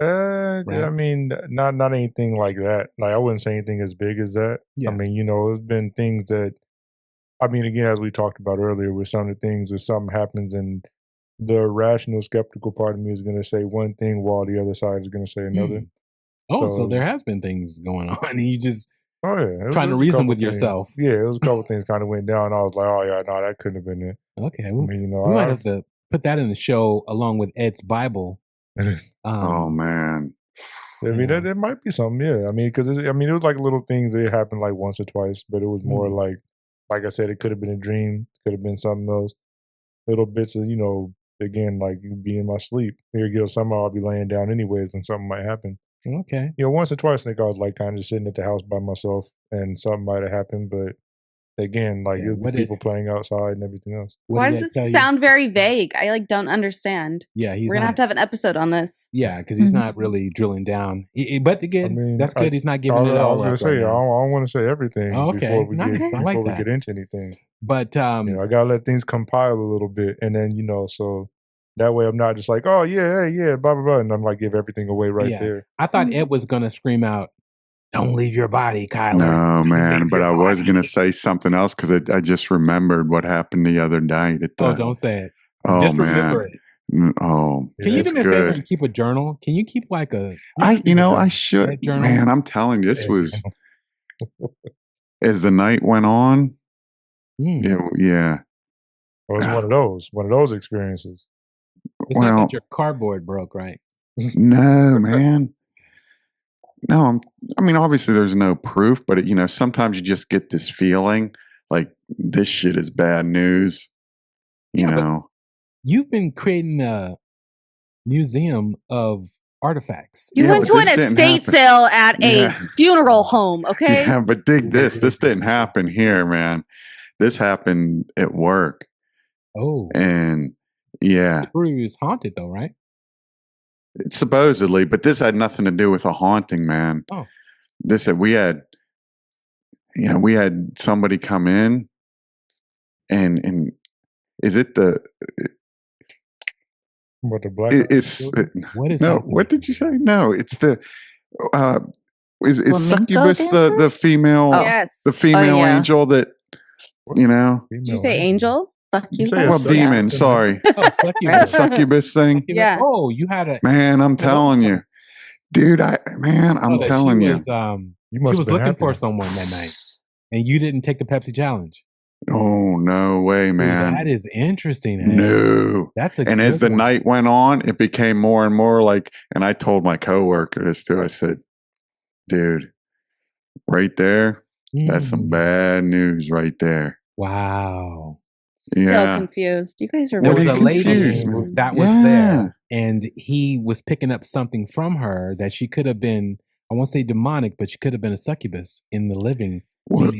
Right? I mean, not anything like that. Like I wouldn't say anything as big as that. Yeah. I mean, there's been things that, I mean, again, as we talked about earlier, with some of the things, if something happens and the rational, skeptical part of me is going to say one thing while the other side is going to say another. So there has been things going on. And you just Oh yeah, trying to reason with yourself. Yeah, it was a couple things kind of went down. I was like, oh yeah, no, that couldn't have been it. Okay, I mean, we might have to put that in the show along with Ed's Bible. Oh man. I mean, there might be something. Yeah, I mean, because it was like little things that happened like once or twice, but it was more like I said, it could have been a dream, could have been something else. Little bits of, again, like be in my sleep. Somehow I'll be laying down anyways when something might happen. Okay. Once or twice I think I was like kind of sitting at the house by myself and something might have happened, but again, like it'll be people playing outside and everything else. Why does this sound very vague? I don't understand. Yeah, we're gonna have to have an episode on this. Yeah, because he's not really drilling down. But again, that's good. He's not giving it all. I was gonna say, I don't want to say everything before we get into anything. But I gotta let things compile a little bit, and then so that way I'm not just like, oh yeah, blah blah blah, and I'm like give everything away there. I thought Ed was gonna scream out, "Don't leave your body, Kyler." No, man, but I was going to say something else because I just remembered what happened the other night. Don't say it. Oh, just man. remember it. Oh, can you do me a favor and keep a journal? Can you keep like a? I should. Journal? Man, I'm telling you, this was as the night went on. Yeah. It was one of those experiences. It's not that your cardboard broke, right? No, man. No, I mean, obviously there's no proof, but sometimes you just get this feeling like this shit is bad news. You know, you've been creating a museum of artifacts. You went to an estate sale at a funeral home, okay? Yeah, but dig this. This didn't happen here, man. This happened at work. Oh. And yeah. The brewery was haunted though, right? Supposedly, but this had nothing to do with a haunting, man. Oh. We had somebody come in and is it the what the black what is no happening? What did you say? No, it's the is succubus the female the female angel that Did you say angel? Succubus? Demon, sorry. Succubus thing. Yeah. Oh, you had a man. I'm telling you, dude. I'm telling you. She was looking for someone that night, and you didn't take the Pepsi challenge. Oh no way, man! Ooh, that is interesting. Hey? No, that's a. And as the night went on, it became more and more like. And I told my coworker this too. I said, "Dude, right there, that's some bad news right there." Wow. Still confused. You guys are there really was a lady that was there, and he was picking up something from her that she could have been, I won't say demonic, but she could have been a succubus in the living.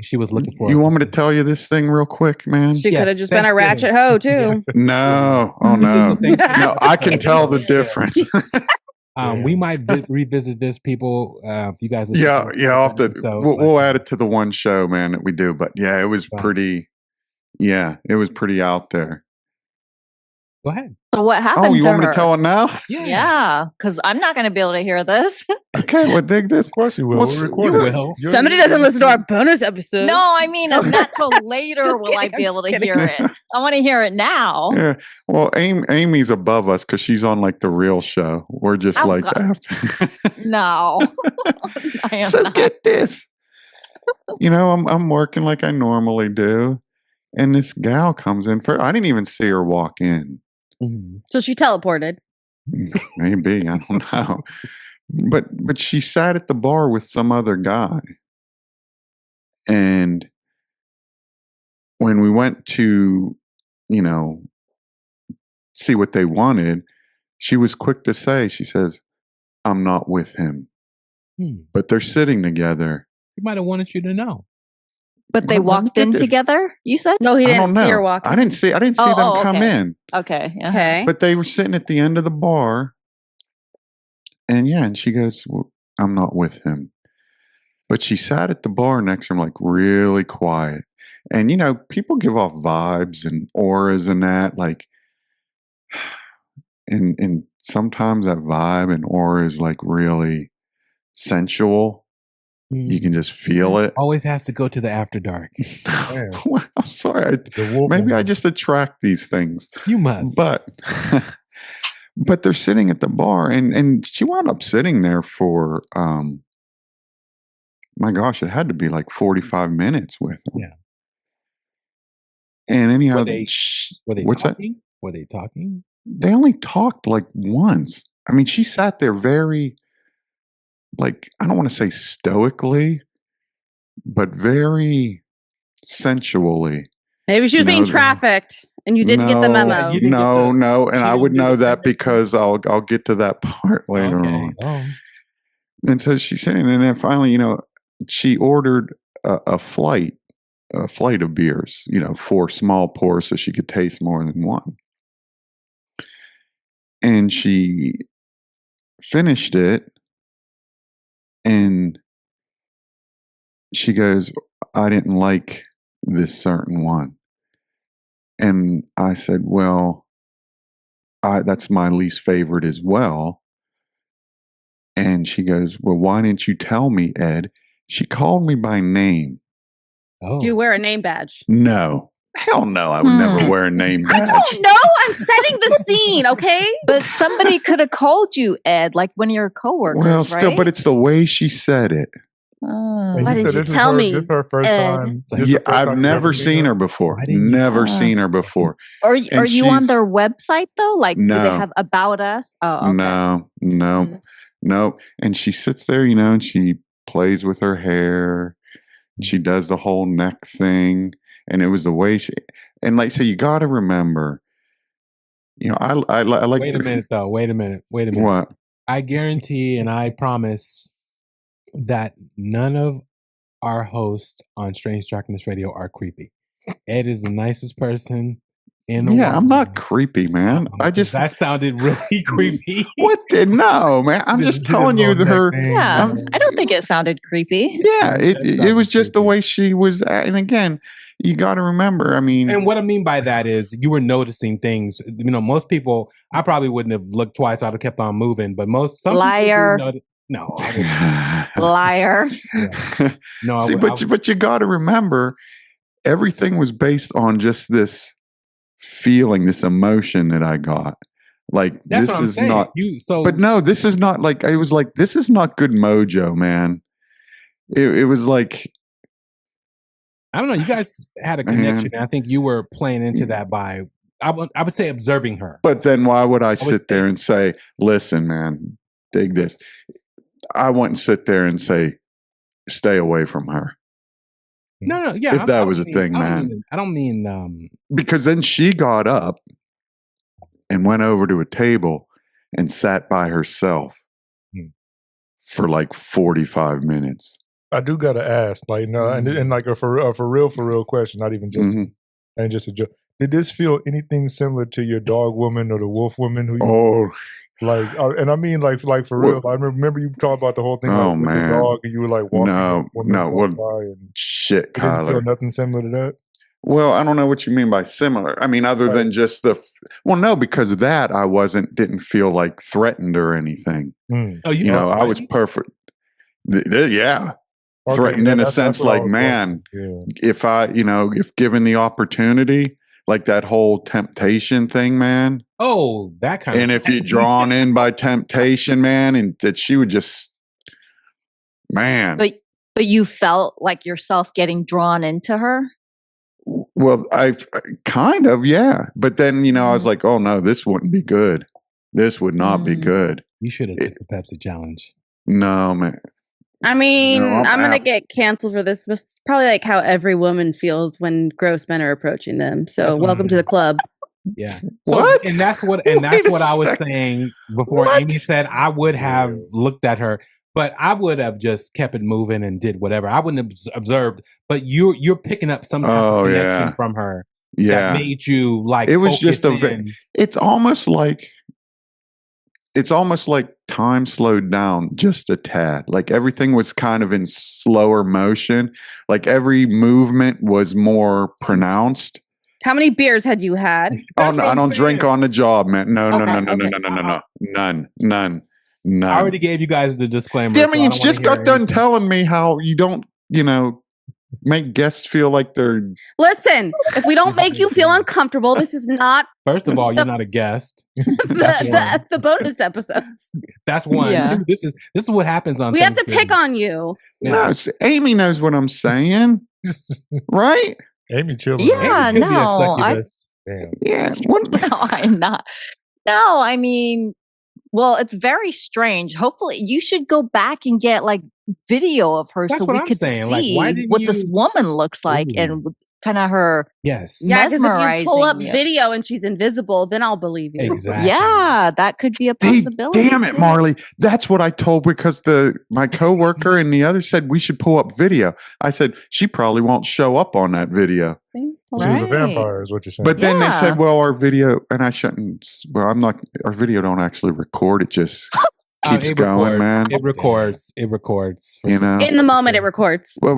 She was looking for. You want me to tell you this thing real quick, man? She could have just been a ratchet hoe too. No. Oh no. No, I can tell the difference. We might revisit this, people. If you guys, we'll add it to the one show, man, that we do. But yeah, it was pretty. Yeah, it was pretty out there. Go ahead. So what happened? Oh, you want me to tell it now? Yeah, because I'm not going to be able to hear this. Okay, well, dig this. Of course you will. We'll record it. Somebody doesn't listen to our bonus episode. No, I mean, not till later will I be able to hear it. I want to hear it now. Yeah. Well, Amy's above us because she's on like the real show. We're just after. No. I am not. Get this. I'm working like I normally do. And this gal comes in I didn't even see her walk in. Mm-hmm. So she teleported. Maybe, I don't know. But she sat at the bar with some other guy. And when we went to, see what they wanted, she was quick to say, she says, "I'm not with him." But they're sitting together. He might have wanted you to know. But they walked in together, you said? No, he didn't see her walk in. I didn't see them come in. Okay. Okay. But they were sitting at the end of the bar. And she goes, "Well, I'm not with him." But she sat at the bar next to him, like really quiet. And, people give off vibes and auras and that, like, and sometimes that vibe and aura is like really sensual. You can just feel it. Always has to go to the after dark. Well, I'm sorry. Maybe I just attract these things. You must. But they're sitting at the bar, and she wound up sitting there for my gosh, it had to be like 45 minutes with them. Yeah. And anyhow, Were they what's talking? that? Were they talking? They only talked like once. I mean, she sat there very, like, I don't want to say stoically, but very sensually. Maybe she was being trafficked and you didn't get the memo. No. And I would know that because I'll get to that part later on. Oh. And so she's saying, and then finally, she ordered a flight of beers, 4 small pours so she could taste more than one. And she finished it and she goes, I didn't like this certain one. And I said, well, that's my least favorite as well. And she goes, well, why didn't you tell me, Ed? She called me by name. Oh. Do you wear a name badge? No. Hell no, I would never wear a name badge. I don't know. I'm setting the scene, okay? But somebody could have called you Ed, like one of your coworkers, well, still, right? but it's the way she said it. Why didn't you tell me? This is her first Ed? time. Yeah, I've never seen her before. Never seen her before. Are you on their website though? Like, No. do they have about us? Oh, okay. No. And she sits there, and she plays with her hair. She does the whole neck thing. And it was the way and like, so you got to remember, I like. Wait a minute, though. Wait a minute. What? I guarantee and I promise that none of our hosts on Strange Darkness Radio are creepy. Ed is the nicest person in the world. Yeah, I'm not creepy, man. That sounded really creepy. What? No, man. I'm just telling you that her. Yeah, I don't think it sounded creepy. Yeah, it was just the way she was. And again, you got to remember. I mean, and what I mean by that is you were noticing things. Most people, I probably wouldn't have looked twice. I'd have kept on moving. But some liar. People no, liar. Yeah. No, see, but you got to remember, everything was based on just this feeling, this emotion that I got. Like, that's this what I'm is saying. not. But no, this is not like. I was like, this is not good mojo, man. It was like, I don't know. You guys had a connection. And I think you were playing into that by, I would say, observing her. But then why would I sit there and say, listen, man, dig this? I wouldn't sit there and say, stay away from her. No, yeah. If that was a thing, man. I don't mean. Because then she got up and went over to a table and sat by herself for like 45 minutes. I do gotta ask, like, no, and like a for real question, not even just and just a joke. Did this feel anything similar to your dog woman or the wolf woman? Like, and I mean, like for real. I remember you talking about the whole thing with the dog, and you were like walking. Shit, Kyler. Kyler. Feel nothing similar to that. Well, I don't know what you mean by similar. I mean, other than just no, because of that, I didn't feel like threatened or anything. Oh, I was perfect. Yeah. Okay, threatened in a sense, like, man, if if given the opportunity, like that whole temptation thing, man. Oh, that kind and of. And if you're drawn in by temptation, man, and that she would just, man. But you felt like yourself getting drawn into her? Well, I kind of, yeah. But then, I was like, oh no, this wouldn't be good. This would not be good. You should have took the Pepsi challenge. No, man. I mean, I'm going to get canceled for this. It's probably like how every woman feels when gross men are approaching them. So welcome to the club. Yeah. So, what? And that's what I was saying before Amy said I would have looked at her, but I would have just kept it moving and did whatever. I wouldn't have observed, but you're picking up some type of connection from her that made you like, it was just it's almost like time slowed down just a tad. Like everything was kind of in slower motion. Like every movement was more pronounced. How many beers had you had? I don't drink on the job, man. No. None. I already gave you guys the disclaimer. Yeah, I mean, you just got done telling me how you don't, make guests feel like they're. Listen, if we don't make you feel uncomfortable, this is not. First of all, you're not a guest. the bonus episodes. That's one. Yeah. Two, this is what happens on. We have to pick on you. No, Amy knows what I'm saying, right? Amy chilling. Yeah, Amy could be a no, succubus. Damn. Yeah. No, I'm not. No, I mean, well, it's very strange. Hopefully, you should go back and get like video of her That's so what we I'm could saying. see Like, why didn't what this you- woman looks like and kind of her. Yes. Yeah, because if you pull up mesmerizing you. video and she's invisible, then I'll believe you. Exactly. Yeah, that could be a possibility. Damn it, too. Marlee. That's what I told because my coworker and the other said we should pull up video. I said she probably won't show up on that video. She was a Right. vampire, is what you're saying. But then they Yeah. said, well, our video, and I shouldn't, well, I'm not, our video don't actually record. It just keeps it going, records, man. It records. It records. For You some- know? In the moment, it records. Well,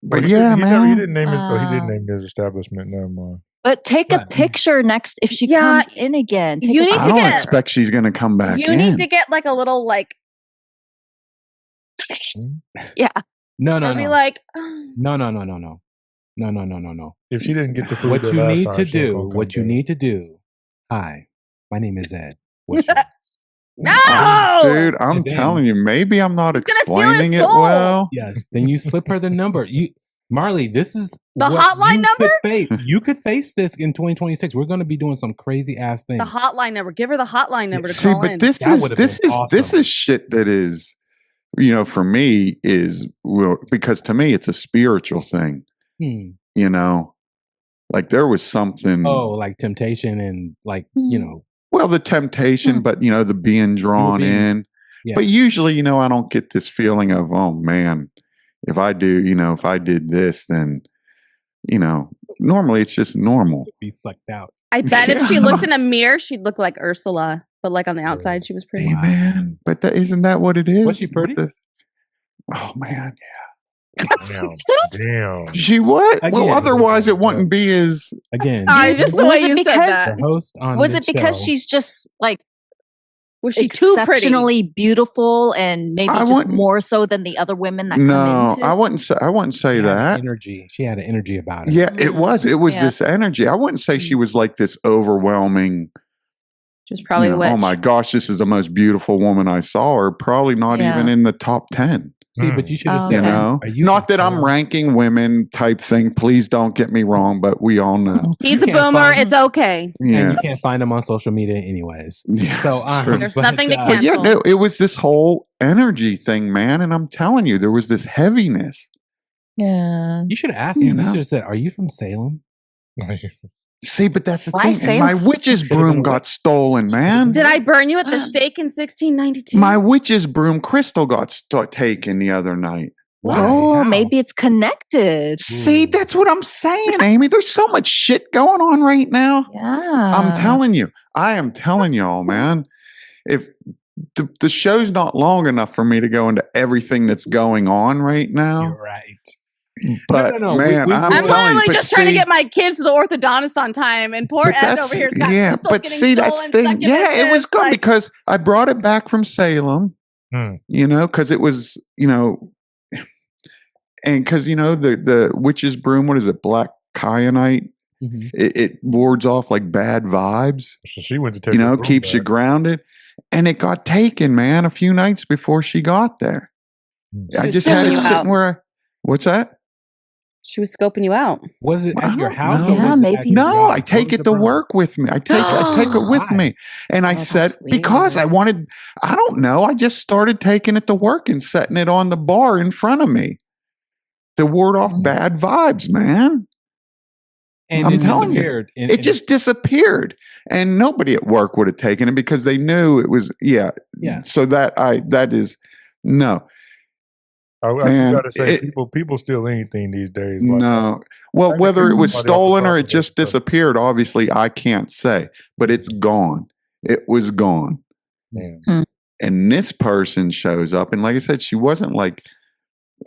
but he yeah, did, man. He didn't name his. Oh, he did name his establishment. Never mind. But take a picture next if she Yeah, comes in again. Take you a need I to don't get- expect she's going to come back You in. need to get like a little like. Yeah. No, no, and be no. like. No. If she didn't get the food, What the you last need time, to she ain't do, gonna come what you back. need to do. Hi, my name is Ed. What's yours? No, Dude, I'm And then- telling you, maybe I'm not He's gonna steal his explaining it soul. well. Yes. Then you slip her the number. Marlee, this is The what hotline you number? could face. You could face this in 2026. We're going to be doing some crazy ass things. the hotline number. Give her the hotline number to See, call but in. this That is would've this been is this awesome. is shit that is, for me is because to me it's a spiritual thing. Hmm. Like there was something. Oh, like temptation and like Well, the temptation, but the being drawn in. Yeah. But usually, I don't get this feeling of, oh man, if I did this, then, normally it's just normal. be sucked out. I bet if she looked in a mirror, she'd look like Ursula, but like on the outside, she was pretty. Hey, man, but isn't that what it is? Was she pretty? Oh man, Damn. she what? Again. Well, otherwise it wouldn't be as. Again, Just the Was way it you said because- that. the host on Was the it because show- she's just like Was she too pretty? exceptionally beautiful and maybe I just wouldn't- more so than the other women that come No, into? I wouldn't say She had an that. energy. She had an energy about her. Yeah, it was. It was Yeah. this energy. I wouldn't say she was like this overwhelming. She was probably a witch. Oh my gosh, this is the most beautiful woman I saw. Or probably not Yeah. even in the top 10. See, but you should have Oh, said, You okay. know, Are you not from that I'm Salem? ranking women type thing. Please don't get me wrong, but we all know. He's You a can't boomer. find- It's okay. And Yeah, you can't find them on social media anyways. yeah. So true. There's nothing to But yeah, cancel. no, it was this whole energy thing, man. And I'm telling you, there was this heaviness. Yeah. You should have asked You him. You know? should have said, "Are you from Salem?" See, but that's the Why thing. say- And my witch's broom got stolen, man. Did I burn you at the stake in 1692? My witch's broom crystal got taken the other night. Oh, How? maybe it's connected. See, that's what I'm saying, Amy. There's so much shit going on right now. Yeah. I'm telling you. I am telling y'all, man. If the show's not long enough for me to go into everything that's going on right now, You're right. but no. man, We- I'm I'm telling literally you. But just trying to see, get my kids to the orthodontist on time, and poor but Ed that's- over here. Got yeah, crystals but getting see, that's stolen, the thing. Yeah, it was succubuses, good like- because I brought it back from Salem. Because it was, and because the witch's broom. What is it? Black kyanite. Mhm. It wards off like bad vibes. So she went to take her broom Keeps you back. grounded. And it got taken, man, a few nights before she got there. I was just had scoping it you sitting out. where. What's that? She was scoping you out. Was it I at your don't house? know. Or Yeah, was it maybe. at your No, job? I take What was it the to problem? work with me. I take it with Why? me. And I Oh, said, that's because I weird. wanted, I don't know. I just started taking it to work and setting it on the bar in front of me to ward off Mm. bad vibes, man. And I'm it telling you, disappeared. It just disappeared. And nobody at work would have taken it because they knew it was, yeah. So that is, no. I Man, gotta say, it- people steal anything these days. Like, No. Well, I whether think it was somebody off the stolen or top it of just their- disappeared, obviously, I can't say. But it's gone. It was gone. man. And this person shows up. And like I said, she wasn't like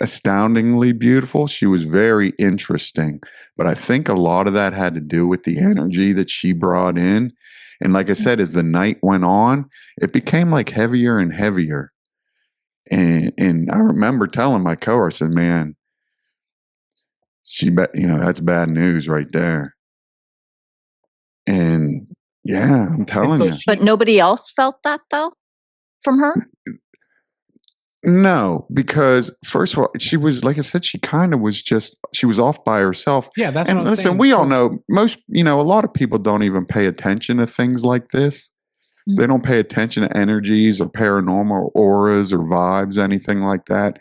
astoundingly beautiful. She was very interesting. But I think a lot of that had to do with the energy that she brought in. And like I said, as the night went on, it became like heavier and heavier. And I remember telling my coworker, I said, man, that's bad news right there. And yeah, I'm telling you. But nobody else felt that though from her? No, because first of all, she was, like I said, she was off by herself. Yeah, that's and what I'm listen, saying. we all know a lot of people don't even pay attention to things like this. They don't pay attention to energies or paranormal auras or vibes, anything like that.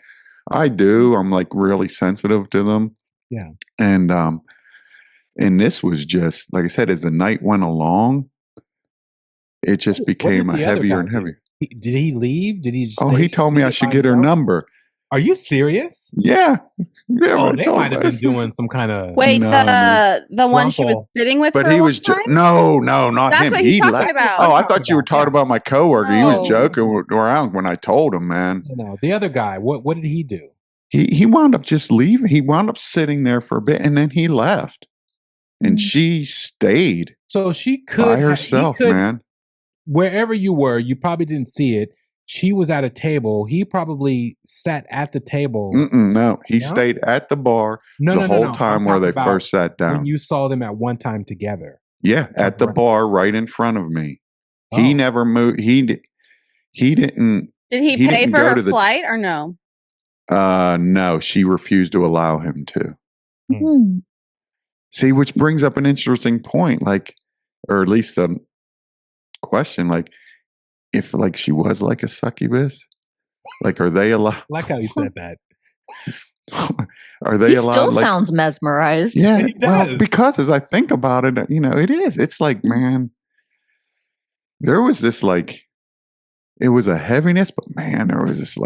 I do. I'm like really sensitive to them. Yeah. And this was just, like I said, as the night went along, it just became a heavier and heavier. Did he leave? Did he just he told me I should get her number. Are you serious? Yeah. They might have been doing some kind of... Wait, the one she was sitting with but for he a was long time? No, not That's him. what he's talking about. Oh, I thought you were talking about my coworker. He was No. joking around when I told him, man. No, the other guy, what did he do? He wound up just leaving. He wound up sitting there for a bit, and then he left. And she stayed. So she could... by herself, man. Wherever you were, you probably didn't see it. She was at a table. He probably sat at the table. No, he stayed at the bar the whole time where they first sat down. When you saw them at one time together. Yeah, at the bar right in front of me. Oh. He never moved. He didn't. Did he pay for her flight or no? No, she refused to allow him to. See, which brings up an interesting point, or at least a question, if she was like a succubus, are they allowed? Like how you said that. Are they allowed? He still sounds mesmerized. Yeah, well, because as I think about it, it is. It's like, man, there was this it was a heaviness, but man, there was this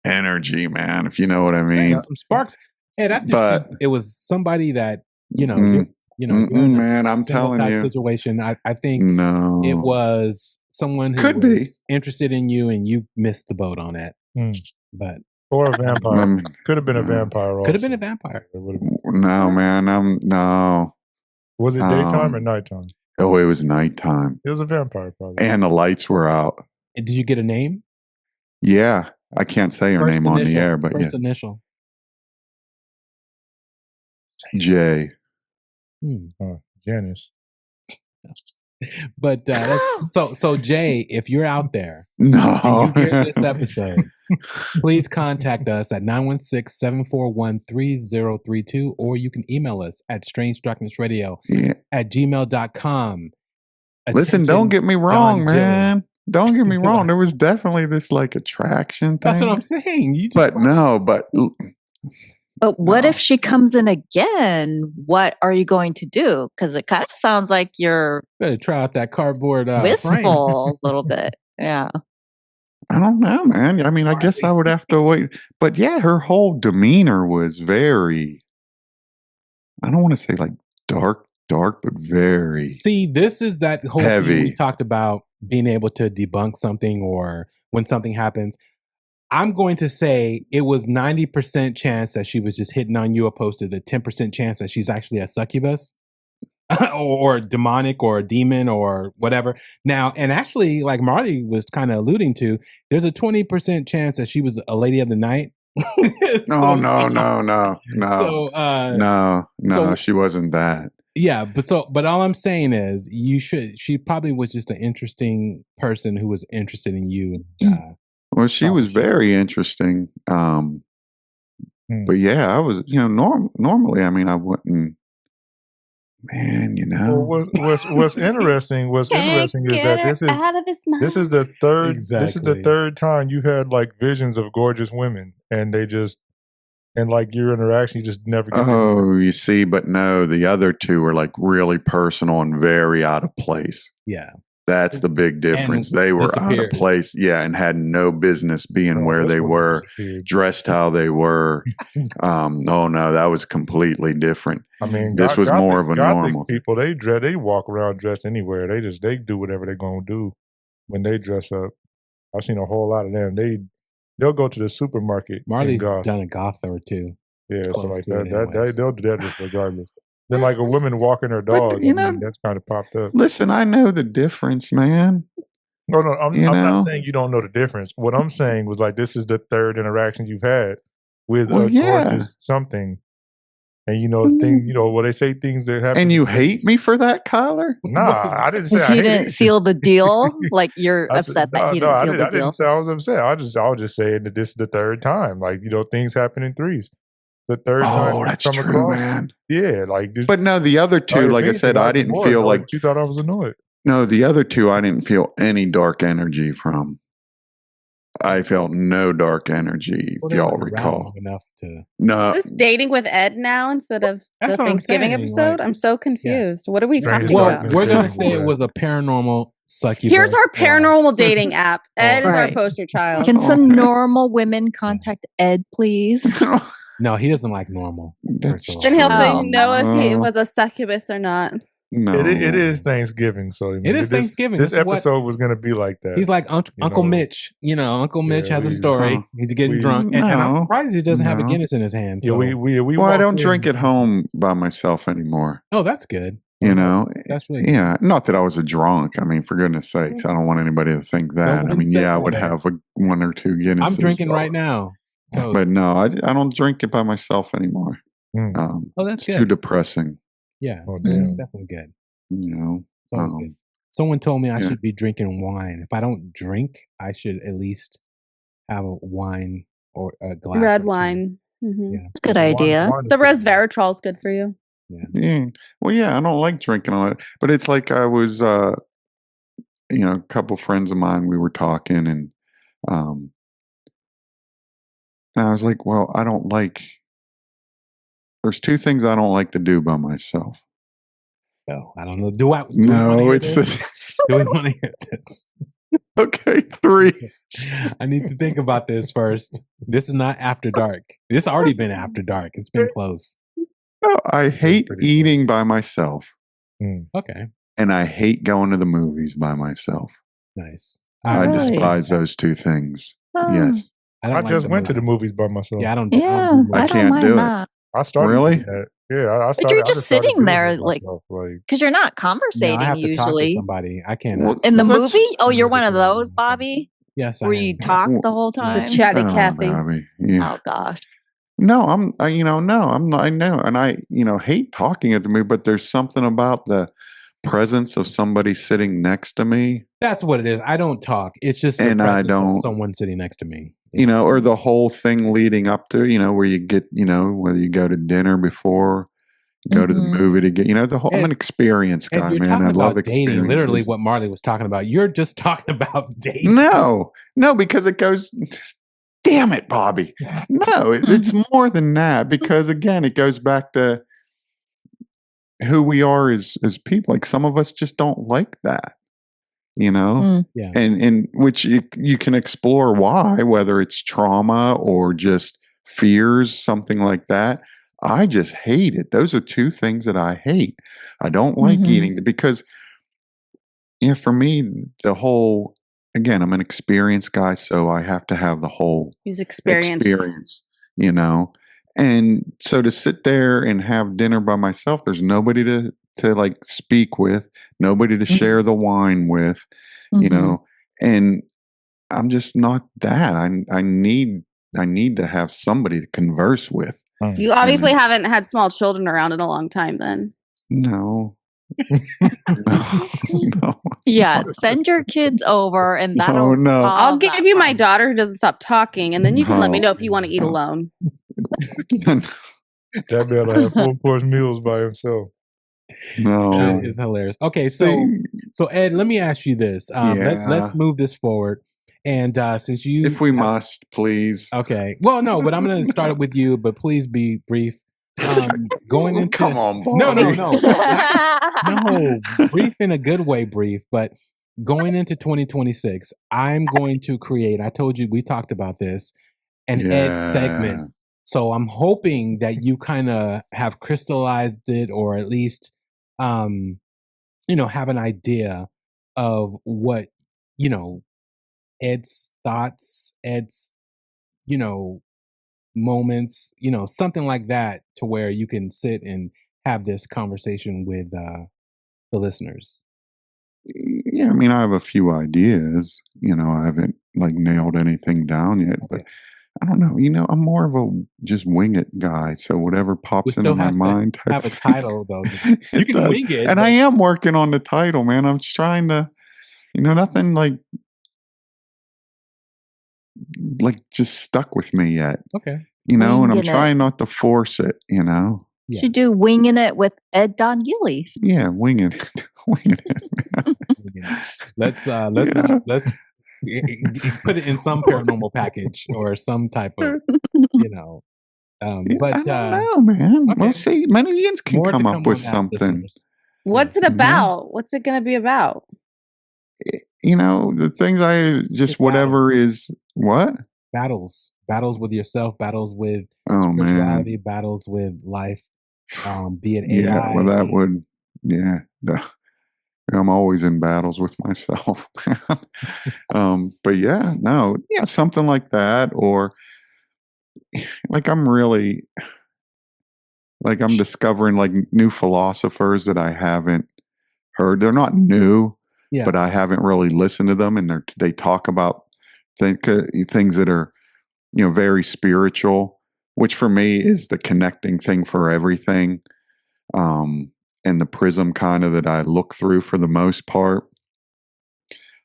energy, man. If you know what I mean. Some sparks. And I just think it was somebody that you're in man, a I'm telling you, situation. I think it was someone who was interested in you, and you missed the boat on that. But or a vampire. Could have been a vampire. Could have been a vampire. No, man, no. Was it daytime or nighttime? Oh, it was nighttime. It was a vampire, probably. And the lights were out. And did you get a name? Yeah, I can't say her name on the air, but first initial. J. Janice. But so Jay, if you're out there and you hear this episode, please contact us at 916-741-3032, or you can email us at strangedarknessradio@gmail.com. Listen, don't get me wrong, man. Don't get me wrong. There was definitely this attraction thing. That's what I'm saying. But what if she comes in again? What are you going to do? Because it kind of sounds like you're better try out that cardboard wistful a little bit. Yeah. I don't know, man. I mean, I guess I would have to wait. But yeah, her whole demeanor was very, I don't want to say dark, but very. See, this is that whole heavy thing we talked about, being able to debunk something or when something happens. I'm going to say it was 90% chance that she was just hitting on you, opposed to the 10% chance that she's actually a succubus or demonic or a demon or whatever. Now, and actually, like Marlee was kind of alluding to, there's a 20% chance that she was a lady of the night. No. So, she wasn't that. Yeah, but all I'm saying is she probably was just an interesting person who was interested in you. Well, she was very interesting. But yeah, I was, normally, I mean, I wouldn't, man, Well, what's interesting is that this is the third time you had visions of gorgeous women, and they just, and your interaction, you just never get you see, but no, the other two were really personal and very out of place. Yeah. That's the big difference. They were out of place, and had no business being where they were, dressed how they were. No, that was completely different. I mean, this was more of a normal people. They walk around dressed anywhere. They do whatever they're gonna do when they dress up. I've seen a whole lot of them. They'll go to the supermarket. Marlee's done a goth or two. Yeah, so that they'll do that just regardless. Then a woman walking her dog, that's kind of popped up. Listen, I know the difference, man. No, I'm not saying you don't know the difference. What I'm saying was this is the third interaction you've had with a gorgeous something, And the thing, well, they say things that happen. And you hate me for that, Kyler? Nah, I didn't say Because he didn't seal the deal. Like you're upset that he didn't seal the deal. I didn't say I was upset. I was just saying that this is the third time. Like things happen in threes. The third time that's come true, across, man. Yeah, like. But no, the other two, like I said, I didn't feel like you thought I was annoyed. No, the other two, I didn't feel any dark energy from. I felt no dark energy, if y'all recall. Enough to no. Is this dating with Ed now instead of the Thanksgiving episode? I'm so confused. What are we talking about? We're going to say it was a paranormal succubus. Here's our paranormal dating app. Ed is our poster child. Can some normal women contact Ed, please? No, he doesn't like normal. Then he'll know if he was a succubus or not. No, it is Thanksgiving, so it is Thanksgiving. This episode was going to be like that. He's like Uncle Mitch. Uncle Mitch has a story. He's getting drunk, and I'm surprised he doesn't have a Guinness in his hand. So. Well, I don't drink at home by myself anymore. Oh, that's good. That's really good. Not that I was a drunk. I mean, for goodness sakes, I don't want anybody to think that. I mean, I would have one or two Guinnesses. I'm drinking right now, but no, I don't drink it by myself anymore. That's good. Too depressing. Yeah, that's definitely good. Good. Someone told me I should be drinking wine. If I don't drink, I should at least have a wine or a glass. Red wine. Mm-hmm. Yeah. Good idea. The resveratrol is good for you. Yeah. Well, yeah, I don't like drinking all that, but it's like I was, a couple friends of mine. We were talking, and I was like, well, I don't like. There's two things I don't like to do by myself. Oh, I don't know. Do we want to hear this? Okay, 3. I need to think about this first. This is not after dark. This has already been after dark. It's been close. No, I hate eating by myself. Okay. And I hate going to the movies by myself. Nice. I despise those two things. Yes. I just went to the movies by myself. Yeah, I don't. Yeah, I can't do it. I started. Really? Yeah, I started. But you're just sitting there, like, myself, because you're not conversating I have to usually. talk to somebody. I can't. Well, in the movie? Oh, you're one of those, Bobby? Yes, where you talk the whole time. The chatty Cathy. Bobby. Yeah. Oh gosh. No, I'm not. I know, and I hate talking at the movie, but there's something about the presence of somebody sitting next to me. That's what it is. I don't talk. It's just the presence of someone sitting next to me. Or the whole thing leading up to, where you get, whether you go to dinner before, go to the movie to get, the whole. I'm an experience guy, man. I love dating. Literally, what Marlee was talking about. You're just talking about dating. No, because it goes. Damn it, Bobby. No, it's more than that, because again, it goes back to who we are as people. Like, some of us just don't like that, Yeah. and which you can explore why, whether it's trauma or just fears, something like that. I just hate it. Those are two things that I hate. I don't like eating, because for me, the whole, again, I'm an experienced guy, so I have to have the whole experience, and so to sit there and have dinner by myself, there's nobody to like speak with, nobody to share the wine with, and I'm just not that. I need to have somebody to converse with. You obviously haven't had small children around in a long time, then. No. No. Yeah, send your kids over, and that'll solve I'll give that you my problem. daughter who doesn't stop talking, and then you can let me know if you want to eat alone. That better have 4-course meals by himself. No, that is hilarious. Okay, so Ed, let me ask you this. Let's move this forward. And since you, if we must, please. Okay. Well, no, but I'm going to start it with you. But please be brief. Going into come on, Bobby. no, brief in a good way, brief. But going into 2026, I'm going to create. I told you we talked about this, an Ed segment. So I'm hoping that you kind of have crystallized it, or at least, have an idea of what Ed's thoughts, Ed's, moments, something like that, to where you can sit and have this conversation with the listeners. Yeah, I mean, I have a few ideas. I haven't nailed anything down yet, but I don't know. I'm more of a just wing it guy. So whatever It pops into still my has to mind type have a thing. title, though. You It can does. wing it, And I but am working on the title, man. I'm just trying to, nothing like just stuck with me yet. okay. And I'm Winging it. trying not to force it, Yeah. Should do winging it with Ed DonGilli. Yeah, winging it. Winging it, man. Winging it. Let's Yeah. put it in some paranormal package or some type of, Yeah, but I don't know, man. okay. Well, see, Manians can more to come come up with on that, something. listeners. What's it You know? about? What's it going to be about? The things I just Just whatever battles. is what? Battles with yourself, battles with Oh spirituality, man. battles with life, be it Yeah, AI. well that would I'm always in battles with myself. But something like that, or like I'm discovering like new philosophers that I haven't heard. They're not new, Yeah. but I haven't really listened to them, and they talk about things that are very spiritual, which for me is the connecting thing for everything, and the prism kind of that I look through for the most part.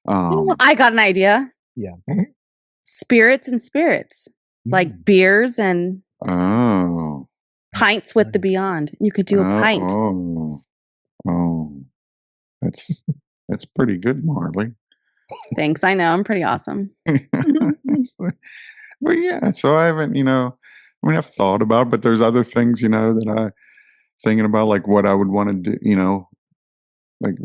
I got an idea. Yeah. Spirits and spirits, like beers and Oh, pints with the beyond. You could do a pint. Oh, that's pretty good, Marlee. Thanks. I know I'm pretty awesome. But yeah, so I haven't, I've thought about it, but there's other things, that I thinking about, like what I would want to do, like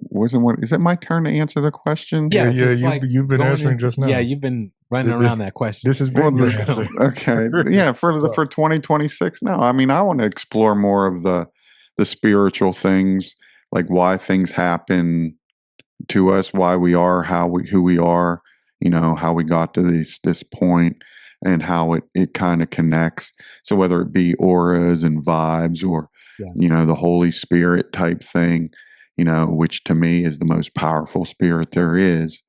is it my turn to answer the question? Yeah, just like you've been answering just now. Yeah, you've been running around that question. This has been your answer. Okay. Yeah, for 2026. No, I mean, I want to explore more of the spiritual things, like why things happen to us, why we are who we are, how we got to this point, and how it kind of connects. So whether it be auras and vibes, or the Holy Spirit type thing, which to me is the most powerful spirit there is.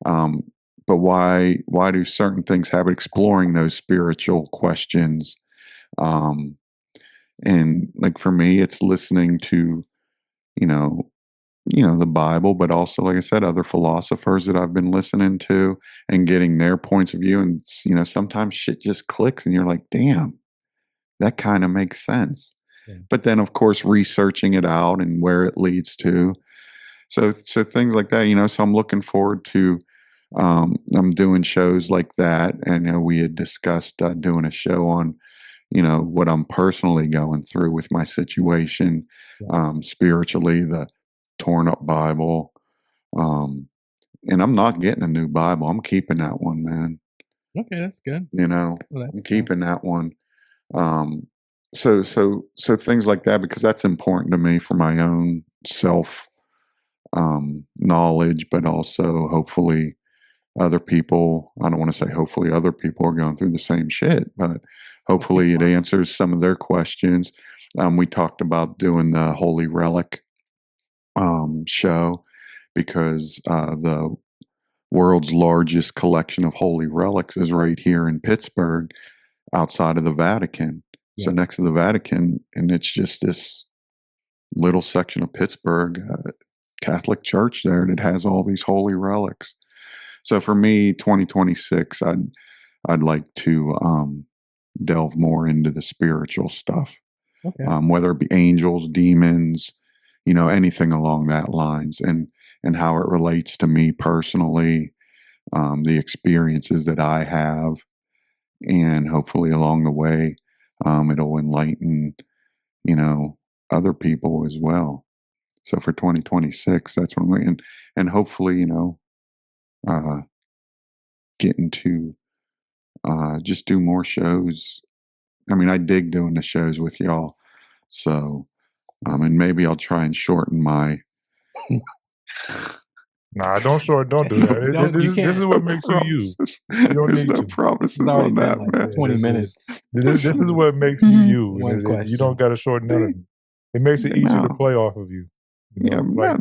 But why do certain things happen? Exploring those spiritual questions, and like for me, it's listening to the Bible, but also, like I said, other philosophers that I've been listening to and getting their points of view. And sometimes shit just clicks, and you're like, damn, that kind of makes sense. Yeah. But then, of course, researching it out and where it leads to. So things like that, so I'm looking forward to, I'm doing shows like that. And we had discussed doing a show on, what I'm personally going through with my situation, spiritually, the torn up Bible. And I'm not getting a new Bible. I'm keeping that one, man. Okay, that's good. I'm keeping that one. So things like that, because that's important to me for my own self knowledge, but also hopefully other people, I don't want to say hopefully other people are going through the same shit, but hopefully it answers some of their questions. We talked about doing the Holy Relic show, because the world's largest collection of holy relics is right here in Pittsburgh, outside of the Vatican. So next to the Vatican, and it's just this little section of Pittsburgh, Catholic Church there, that has all these holy relics. So for me, 2026, I'd like to delve more into the spiritual stuff. Okay. Whether it be angels, demons, anything along that lines, and how it relates to me personally, the experiences that I have, and hopefully along the way, it'll enlighten, other people as well. So for 2026, that's when and hopefully, getting to just do more shows. I mean, I dig doing the shows with y'all. So, and maybe I'll try and shorten my. Nah, don't do that. This is what makes you you. You don't There's need no to. promises on that, like man. 20 minutes. This is what makes you you. One question. You don't got to shorten none of it. It makes it easier to play off of you. But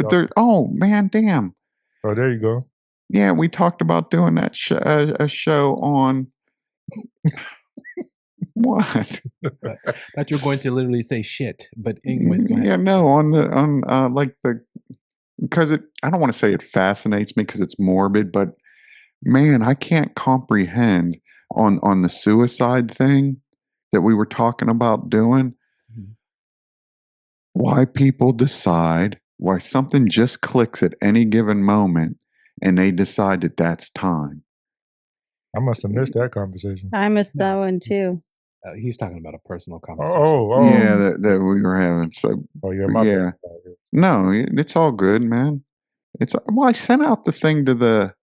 there's. Oh man, damn. Oh, there you go. Yeah, we talked about doing that a show on, What? Thought you were going to literally say shit, but anyways, go ahead. Yeah, no, because I don't want to say it fascinates me because it's morbid, but man, I can't comprehend on the suicide thing that we were talking about doing, why people decide, why something just clicks at any given moment and they decide that that's time. I must have missed that conversation. I missed that one too. He's talking about a personal conversation. Yeah, that we were having. So, bad. No, it's all good, man. Well, I sent out the thing to the.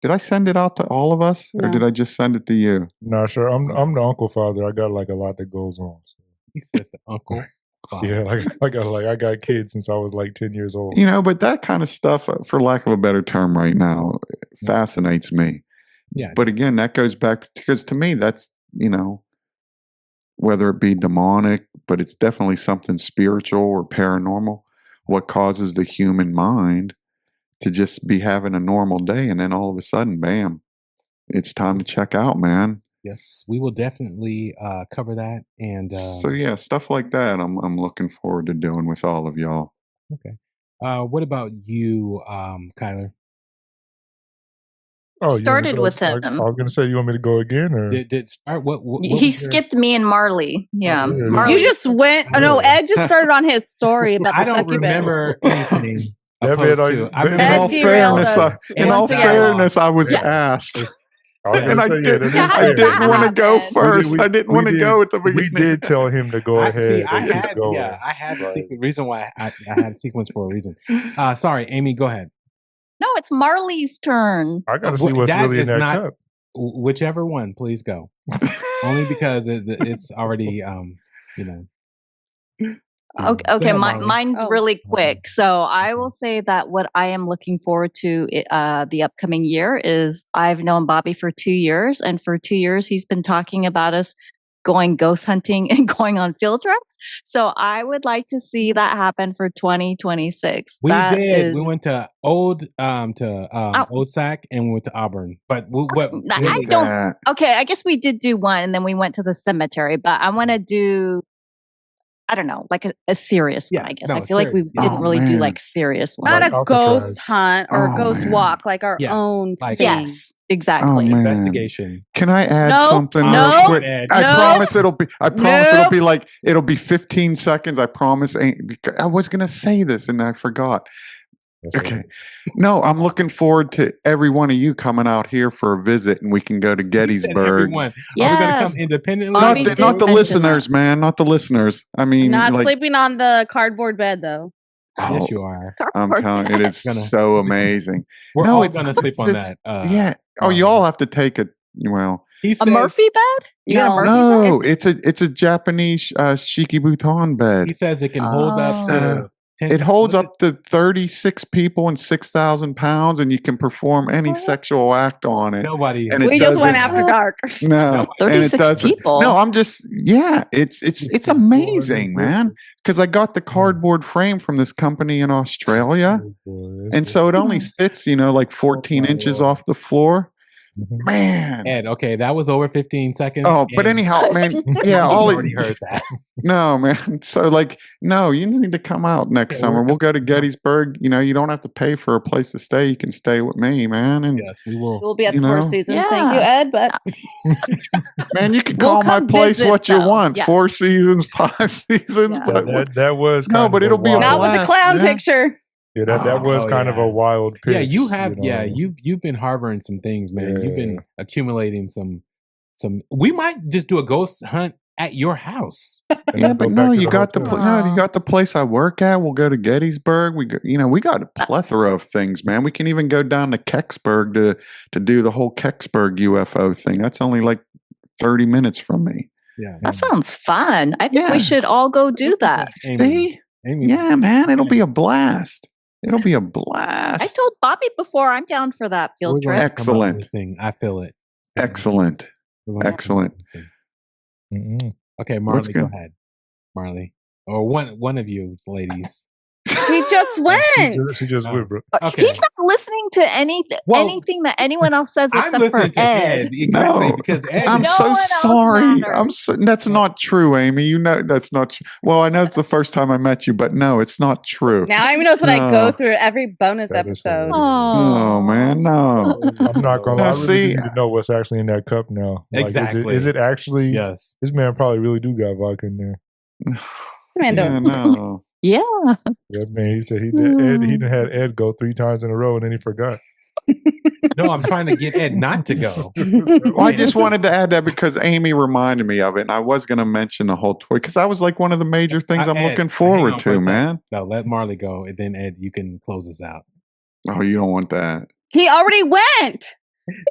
Did I send it out to all of us, or did I just send it to you? No, sure. I'm the uncle father. I got like a lot that goes on. So. He said the uncle. Father. Yeah, I got kids since I was like 10 years old. But that kind of stuff, for lack of a better term, right now, fascinates me. Yeah. But again, that goes back because to me, that's whether it be demonic, but it's definitely something spiritual or paranormal. What causes the human mind to just be having a normal day, and then all of a sudden, bam, it's time to check out, man. Yes, we will definitely cover that. And so yeah, stuff like that I'm looking forward to doing with all of y'all. Okay. What about you, Kyler? Oh, started with him. I was going to say, you want me to go again, or did start? What he skipped me and Marlee. Yeah, Marlee. You just went. Oh, no, Ed just started on his story about. I don't remember anything. In all fairness, I was asked. And I didn't want to go first. I didn't want to go at the beginning. We did tell him to go ahead. I had a sequence. Reason why I had a sequence for a reason. Sorry, Amy, go ahead. No, it's Marlee's turn. I gotta see what's really in that cup. Whichever one, please go. Only because it's already, Okay, mine's really quick. So I will say that what I am looking forward to the upcoming year is I've known Bobby for 2 years, and for 2 years he's been talking about us going ghost hunting and going on field trips. So I would like to see that happen for 2026. We did. We went to Old Sac and we went to Auburn. But I don't. Okay, I guess we did do one, and then we went to the cemetery. But I want to do. I don't know, like a serious one, I guess. I feel like we didn't really do like serious ones. Not a ghost hunt or a ghost walk, like our own thing. Yes, exactly. Investigation. Can I add something real quick? I promise it'll be 15 seconds. I promise. I was going to say this and I forgot. Okay. No, I'm looking forward to every one of you coming out here for a visit, and we can go to Gettysburg. Are we going to come independently? Not the listeners, man. Not the listeners. I mean, not sleeping on the cardboard bed, though. Yes, you are. I'm telling you, it is so amazing. We're all going to sleep on that. Yeah. Oh, you all have to take it. Well, a Murphy bed? No, it's a Japanese Shikibuton bed. He says it can hold up. It holds up to 36 people and 6,000 pounds, and you can perform any sexual act on it. Nobody. We just went after dark. No, 36 people. No, I'm just it's amazing, man. Because I got the cardboard frame from this company in Australia, and so it only sits, like 14 inches off the floor. Man, Ed, okay, that was over 15 seconds. Oh, but anyhow, man, yeah, already heard that. No, man. So, no, you need to come out next summer. We'll go to Gettysburg. You don't have to pay for a place to stay. You can stay with me, man. And yes, we will. We'll be at the Four Seasons. Yeah. Thank you, Ed. But man, you can call my place what you want. 4 seasons, 5 seasons. Yeah. But that was kind but it'll be a not blast, with the clown picture. Yeah, that was kind of a wild pitch. Yeah, you have. You've been harboring some things, man. You've been accumulating some. We might just do a ghost hunt at your house. Yeah, but no, you got the place I work at. We'll go to Gettysburg. We got a plethora of things, man. We can even go down to Kecksburg to do the whole Kecksburg UFO thing. That's only like 30 minutes from me. Yeah, that sounds fun. I think we should all go do that. See? Yeah, man, it'll be a blast. It'll be a blast. I told Bobby before I'm down for that field trip. Excellent. I feel it. Excellent. Excellent. Okay, Marlee, go ahead. Marlee. Or one of you ladies. She just went. She just went, bro. Okay. He's not listening to anything that anyone else says I'm except for listening to Ed. Exactly, because Ed. I'm No so one else sorry. matters. That's not true, Amy. You know that's not true. Well, I know it's the first time I met you, but no, it's not true. Now Amy knows what I go through every bonus That is episode. Oh man, no. I'm not gonna lie. I really see, need to know what's actually in that cup now. Like, Exactly. Is it actually? Yes. This man probably really do got vodka in there. This man Yeah, don't. no. Yeah. Yeah, man. He said he done had Ed go 3 times in a row and then he forgot. No, I'm trying to get Ed not to go. Well, I just wanted to add that because Amy reminded me of it, and I was going to mention the whole toy because that was like one of the major things I'm Ed, looking forward to, man. No, let Marlee go, and then Ed, you can close us out. Oh, you don't want that. He already went.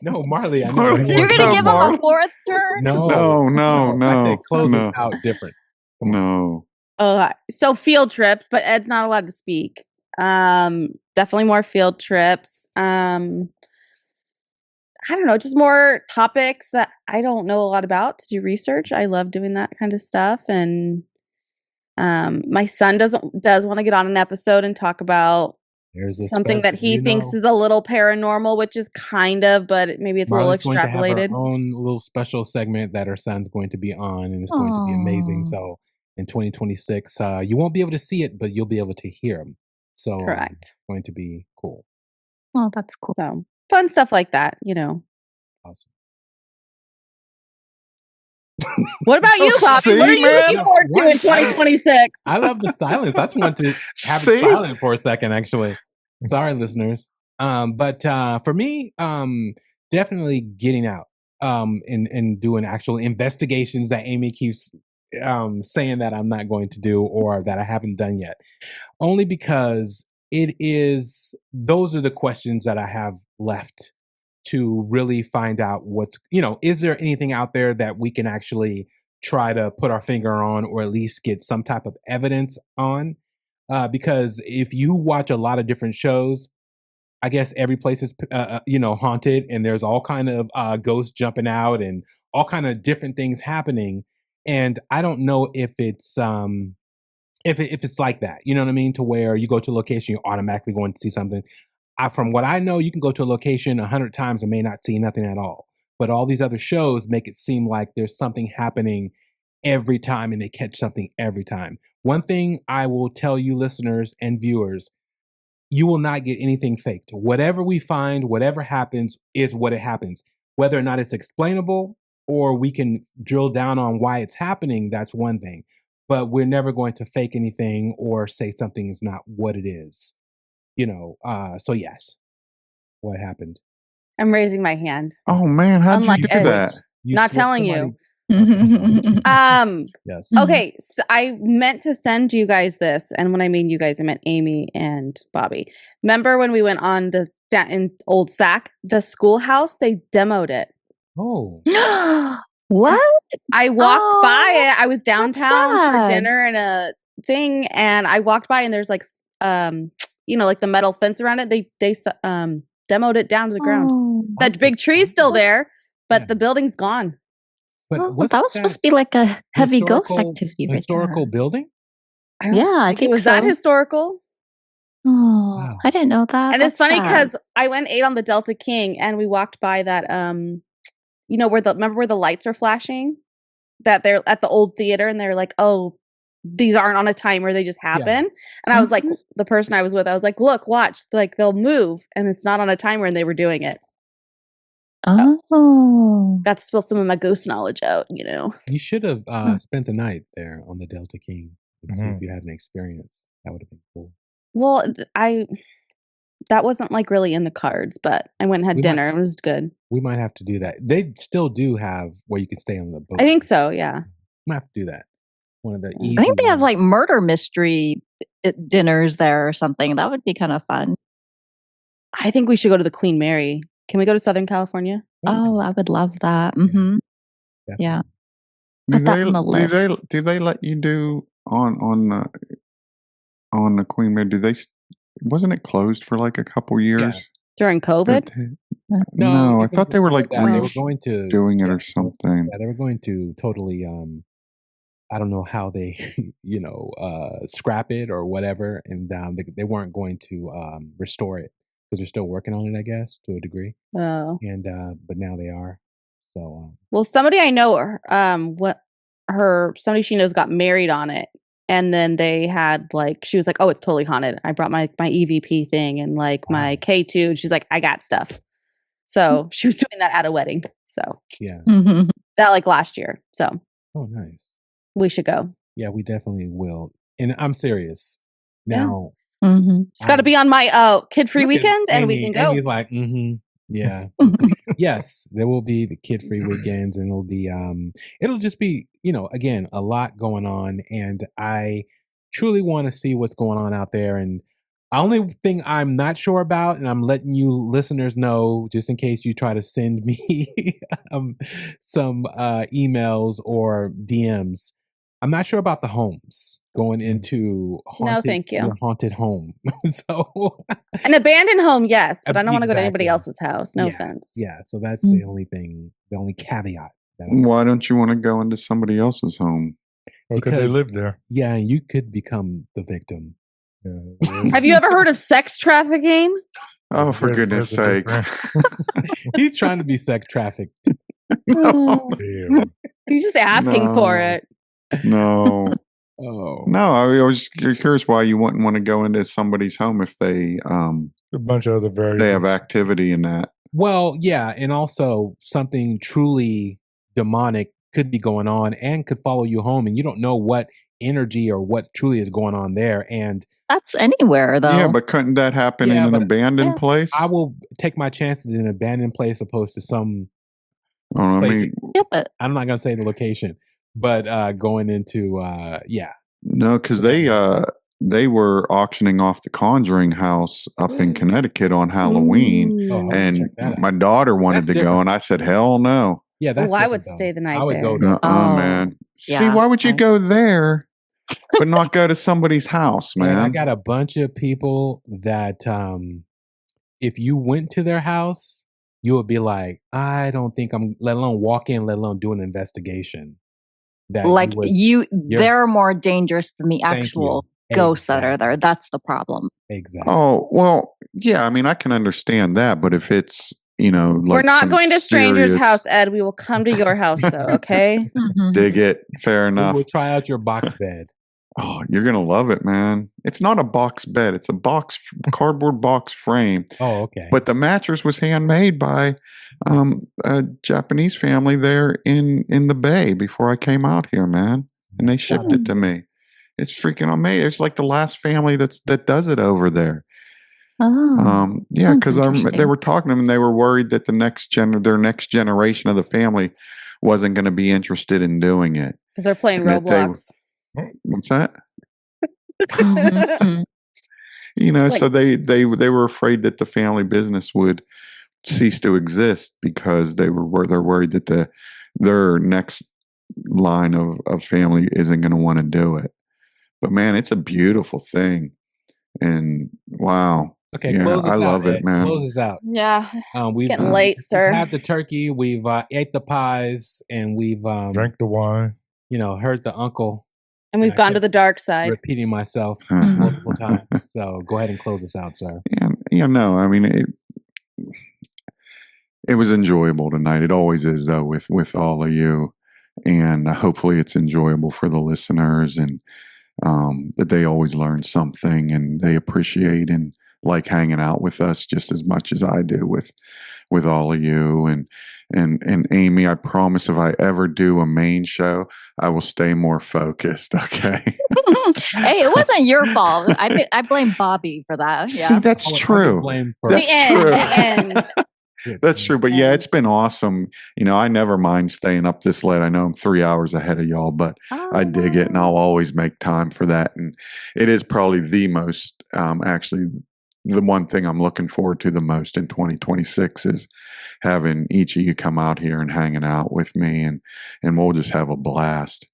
No, Marlee, I know. Marlee, You're going to give him Marlee. a 4th turn? No. I said close no. us out different. No. So field trips, but Ed's not allowed to speak. Definitely more field trips. I don't know, just more topics that I don't know a lot about to do research. I love doing that kind of stuff. And my son does want to get on an episode and talk about something that he thinks is a little paranormal, which is kind of, but maybe it's Marlee's a little extrapolated. Going to have her own little special segment that her son's going to be on, and it's going to be amazing. So in 2026, you won't be able to see it, but you'll be able to hear him. So correct. It's going to be cool. Oh, that's cool. So fun stuff like that, you know. Awesome. What about you, Bobby? What are you looking forward to in 2026? I love the silence. I just want to have it silent for a second, actually. Sorry, listeners. But for me, definitely getting out and doing actual investigations that Amy keeps saying that I'm not going to do or that I haven't done yet. Only because those are the questions that I have left to really find out is there anything out there that we can actually try to put our finger on or at least get some type of evidence on? Because if you watch a lot of different shows, I guess every place is, haunted, and there's all kind of ghosts jumping out and all kind of different things happening. And I don't know if it's if it's like that, you know what I mean? To where you go to a location, you're automatically going to see something. From what I know, you can go to a location 100 times and may not see nothing at all. But all these other shows make it seem like there's something happening every time and they catch something every time. One thing I will tell you, listeners and viewers, you will not get anything faked. Whatever we find, whatever happens is what it happens. Whether or not it's explainable or we can drill down on why it's happening, that's one thing. But we're never going to fake anything or say something is not what it is. So yes. What happened? I'm raising my hand. Oh man, how'd you do that? Not telling you. Yes. Okay, so I meant to send you guys this, and when I mean you guys, I meant Amy and Bobby. Remember when we went on in Old Sac, the schoolhouse? They demoed it. Oh. What? I walked by it. I was downtown for dinner and a thing, and I walked by, and there's like, like the metal fence around it. They demoed it down to the ground. That big tree's still there, but the building's gone. But that was supposed to be like a heavy ghost activity. Historical building? Yeah, I think was so. that historical? Oh, wow. I didn't know that. And it's funny because I went and ate on the Delta King, and we walked by that. Remember where the lights are flashing? That they're at the old theater, and they're like, "Oh, these aren't on a timer; they just happen." Yeah. And I was like, the person I was with, I was like, "Look, watch! Like they'll move, and it's not on a timer, and they were doing it." So, got to spill some of my ghost knowledge out. You should have spent the night there on the Delta King and see if you had an experience. That would have been cool. Well, that wasn't like really in the cards, but I went and had dinner. It was good. We might have to do that. They still do have where you can stay on the boat. I think so. Yeah, might have to do that. One of the easy I think they have like ones. murder mystery dinners there or something. That would be kind of fun. I think we should go to the Queen Mary. Can we go to Southern California? Oh, I would love that. Mm-hmm. Yeah. Put that on the list. Do they let you do on the Queen Mary? Wasn't it closed for like a couple years during COVID? No, I thought they were like they were going to doing it or something. Yeah, they were going to totally I don't know how they, scrap it or whatever, and they weren't going to restore it because they're still working on it, I guess, to a degree. Oh, And but now they are. So well, somebody I know, somebody she knows got married on it, and then they had she was like, "Oh, it's totally haunted." I brought my EVP thing and my K2, and she's like, "I got stuff." So she was doing that at a wedding. So yeah, that last year. So nice. We should go. Yeah, we definitely will. And I'm serious. Now, it's got to be on my kid-free weekend, and we can go. Amy's like, yeah. Yes, there will be the kid-free weekends, and it'll just be, again, a lot going on, and I truly want to see what's going on out there. And the only thing I'm not sure about, and I'm letting you listeners know, just in case you try to send me some emails or DMs, I'm not sure about the homes going into haunted, no, thank you. Your haunted home. So an abandoned home, yes, but I don't want to go to anybody else's house. No offense. Yeah, so that's the only thing, the only caveat. Why don't you want to go into somebody else's home? Because they live there. Yeah, you could become the victim. Yeah, have you ever heard of sex trafficking? Oh, for goodness sakes. He's trying to be sex trafficked. No. He's just asking for it. No. Oh. No, I was curious why you wouldn't want to go into somebody's home if they a bunch of other variables. They have activity in that. Well, yeah, and also something truly demonic could be going on and could follow you home, and you don't know what energy or what truly is going on there. And that's anywhere, though. Yeah, but couldn't that happen in an abandoned place? I will take my chances in an abandoned place opposed to some place. But I'm not going to say the location, but going into No, because they were auctioning off the Conjuring house up in Connecticut on Halloween, and my daughter wanted to go, and I said, "Hell no." Yeah, that's. I would stay the night. I would there. go. Man. Yeah. See, why would you go there, but not go to somebody's house, man? I got a bunch of people that, if you went to their house, you would be like, I don't think I'm. Let alone walk in, let alone do an investigation. That they're more dangerous than the actual ghosts that are there. That's the problem. Exactly. Oh, well, yeah. I mean, I can understand that, but if it's, we're not going to strangers' house, Ed. We will come to your house, though. Okay. Dig it. Fair enough. We'll try out your box bed. Oh, you're gonna love it, man. It's not a box bed. It's a cardboard box frame. Oh, okay. But the mattress was handmade by a Japanese family there in the Bay before I came out here, man. And they shipped it to me. It's freaking amazing. It's like the last family that does it over there. Oh, yeah, because they were talking to them, and they were worried that their next generation of the family wasn't going to be interested in doing it because they're playing Roblox. What's that? So they were afraid that the family business would cease to exist because they're worried that their next line of family isn't going to want to do it. But man, it's a beautiful thing, and wow. Okay, close this out. I love it, man. Close this out. Yeah, it's getting late, sir. We've had the turkey, we've ate the pies, and we've drank the wine. Heard the uncle. And we've gone to the dark side. Repeating myself multiple times. So go ahead and close this out, sir. Yeah, no, I mean, it was enjoyable tonight. It always is, though, with all of you. And hopefully it's enjoyable for the listeners, and that they always learn something and they appreciate and like hanging out with us just as much as I do with all of you. And Amy, I promise if I ever do a main show, I will stay more focused. Okay. Hey, it wasn't your fault. I blame Bobby for that. Yeah. See, that's true. That's true. The end. That's true. But yeah, it's been awesome. I never mind staying up this late. I know I'm 3 hours ahead of y'all, but I dig it, and I'll always make time for that. And it is probably the most, actually, the one thing I'm looking forward to the most in 2026 is having each of you come out here and hanging out with me, and we'll just have a blast.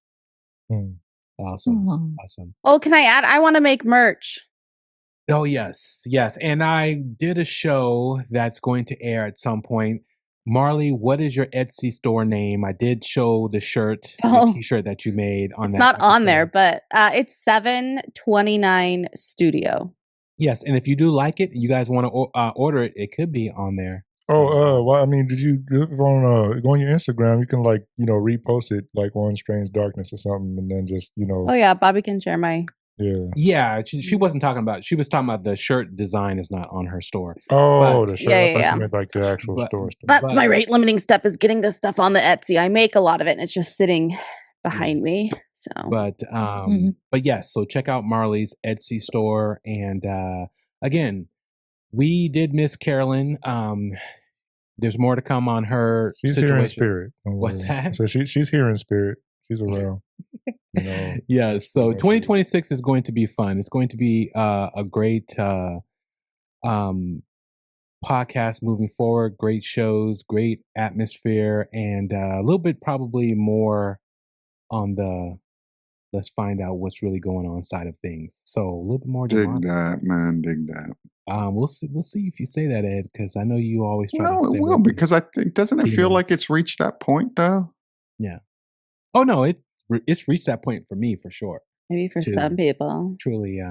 Awesome. Oh, can I add? I want to make merch. Oh, yes. And I did a show that's going to air at some point. Marlee, what is your Etsy store name? I did show the shirt, the Oh. t-shirt that you made on It's that not on episode. there, but it's 729 Studio. Yes, and if you do like it, you guys want to order it, it could be on there. Well, I mean, did you go on your Instagram? You can repost it like One Strange Darkness or something, and then just Oh yeah, Bobby can share my. Yeah. She wasn't talking about. She was talking about the shirt design is not on her store. Oh, the shirt. Yeah, I thought yeah. she meant like the actual store. That's my rate limiting step is getting this stuff on the Etsy. I make a lot of it, and it's just sitting behind me. So, but yes. So check out Marlee's Etsy store, and again, we did miss Carolyn. There's more to come on her She's situation. here in spirit. What's that? So she's here in spirit. She's around. Yeah. So 2026 is going to be fun. It's going to be a great podcast moving forward. Great shows, great atmosphere, and a little bit probably more on the let's find out what's really going on side of things. So a little bit more. Dig that, man. Dig that. We'll see if you say that, Ed, because I know you always try to stay. No, it will, because I think, doesn't it feel like it's reached that point though? Yeah. Oh no, it's reached that point for me for sure. Maybe for some people. Truly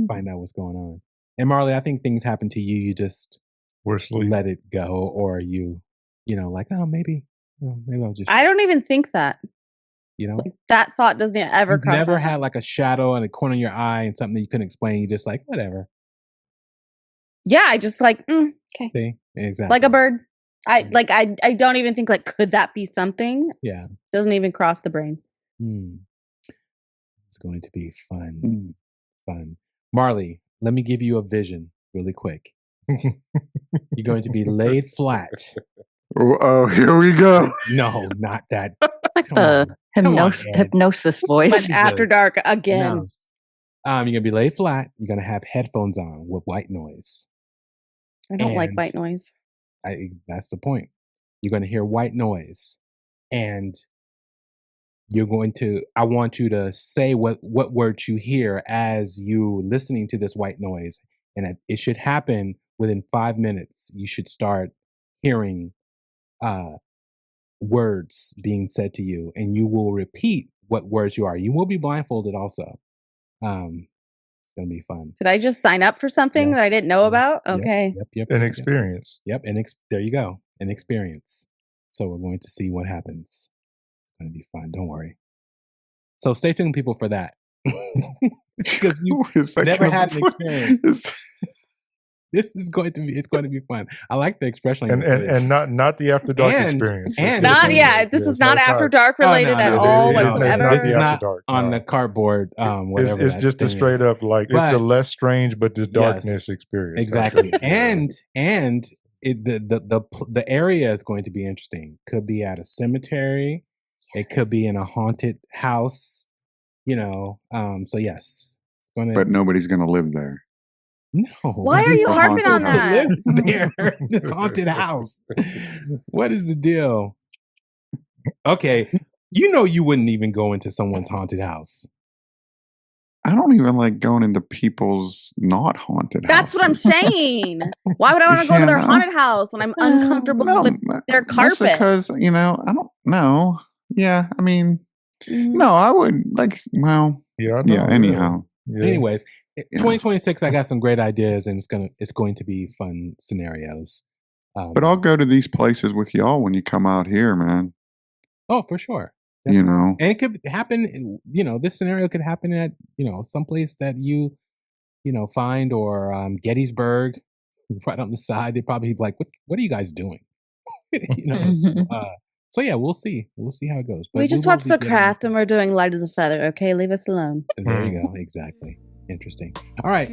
find out what's going on. And Marlee, I think things happen to you. You just let it go, or like, oh, maybe I'll just. I don't even think that. Like that thought doesn't ever cross. Never had like a shadow in the corner of your eye and something that you couldn't explain. You just like whatever. Yeah, I just like okay. See, exactly. Like a bird. I don't even think could that be something? Yeah, doesn't even cross the brain. It's going to be fun. Fun. Marlee, let me give you a vision really quick. You're going to be laid flat. Oh, here we go. No, not that. Like the hypnosis voice. After dark again. You're going to be laid flat. You're going to have headphones on with white noise. I don't like white noise. That's the point. You're going to hear white noise. And I want you to say what words you hear as you listening to this white noise. And it should happen within 5 minutes. You should start hearing words being said to you, and you will repeat what words you are. You will be blindfolded also. It's going to be fun. Did I just sign up for something that I didn't know about? Okay. Yep. An experience. Yep. There you go. An experience. So we're going to see what happens. It's going to be fun. Don't worry. So stay tuned, people, for that. Because you never had an experience. It's going to be fun. I like the expression. And not the After Dark experience. This is not After Dark related at all whatsoever. This is not on the cardboard. Whatever. It's just a straight up it's the less strange but the darkness experience. Exactly. and the area is going to be interesting. Could be at a cemetery. Yes. It could be in a haunted house. So yes, it's going to. But nobody's going to live there. No. Why are you harping on that? To live there, this haunted house. What is the deal? Okay, you wouldn't even go into someone's haunted house. I don't even like going into people's not haunted houses. That's what I'm saying. Why would I want to go to their haunted house when I'm uncomfortable with their carpet? Because I don't know. Yeah, I mean, no, I would anyhow. Yeah. Anyways, 2026, I got some great ideas, and it's going to be fun scenarios. But I'll go to these places with y'all when you come out here, man. Oh, for sure. Definitely. And it could happen. This scenario could happen at someplace that you find, or Gettysburg, right on the side. They're probably like, what are you guys doing? So yeah, we'll see. We'll see how it goes. But we just watched The Craft and we're doing Light as a Feather. Okay, leave us alone. And there you go. Exactly. Interesting. All right,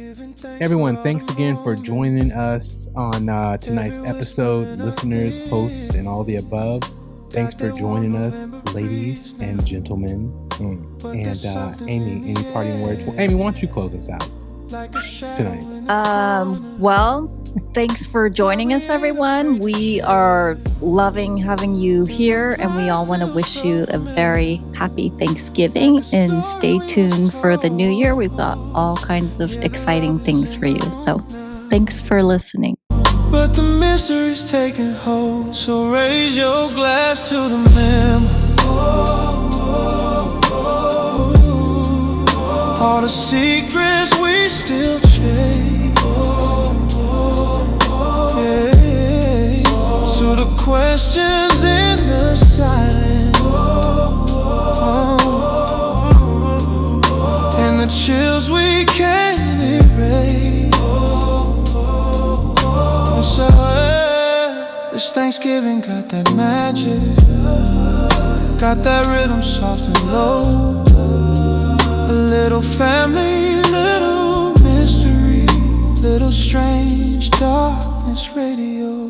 everyone. Thanks again for joining us on tonight's episode, listeners, hosts, and all the above. Thanks for joining us, ladies and gentlemen. And Amy, any parting words? Well, Amy, why don't you close us out tonight? Well, thanks for joining us, everyone. We are loving having you here, and we all want to wish you a very happy Thanksgiving, and stay tuned for the new year. We've got all kinds of exciting things for you. So thanks for listening. but the mystery's taking hold. So raise your glass to the memory. All the secrets we still chase. Yeah. To the questions in the silence. And the chills we can't erase. So this Thanksgiving got that magic, got that rhythm soft and low. A little family, little mystery, little strange darkness radio.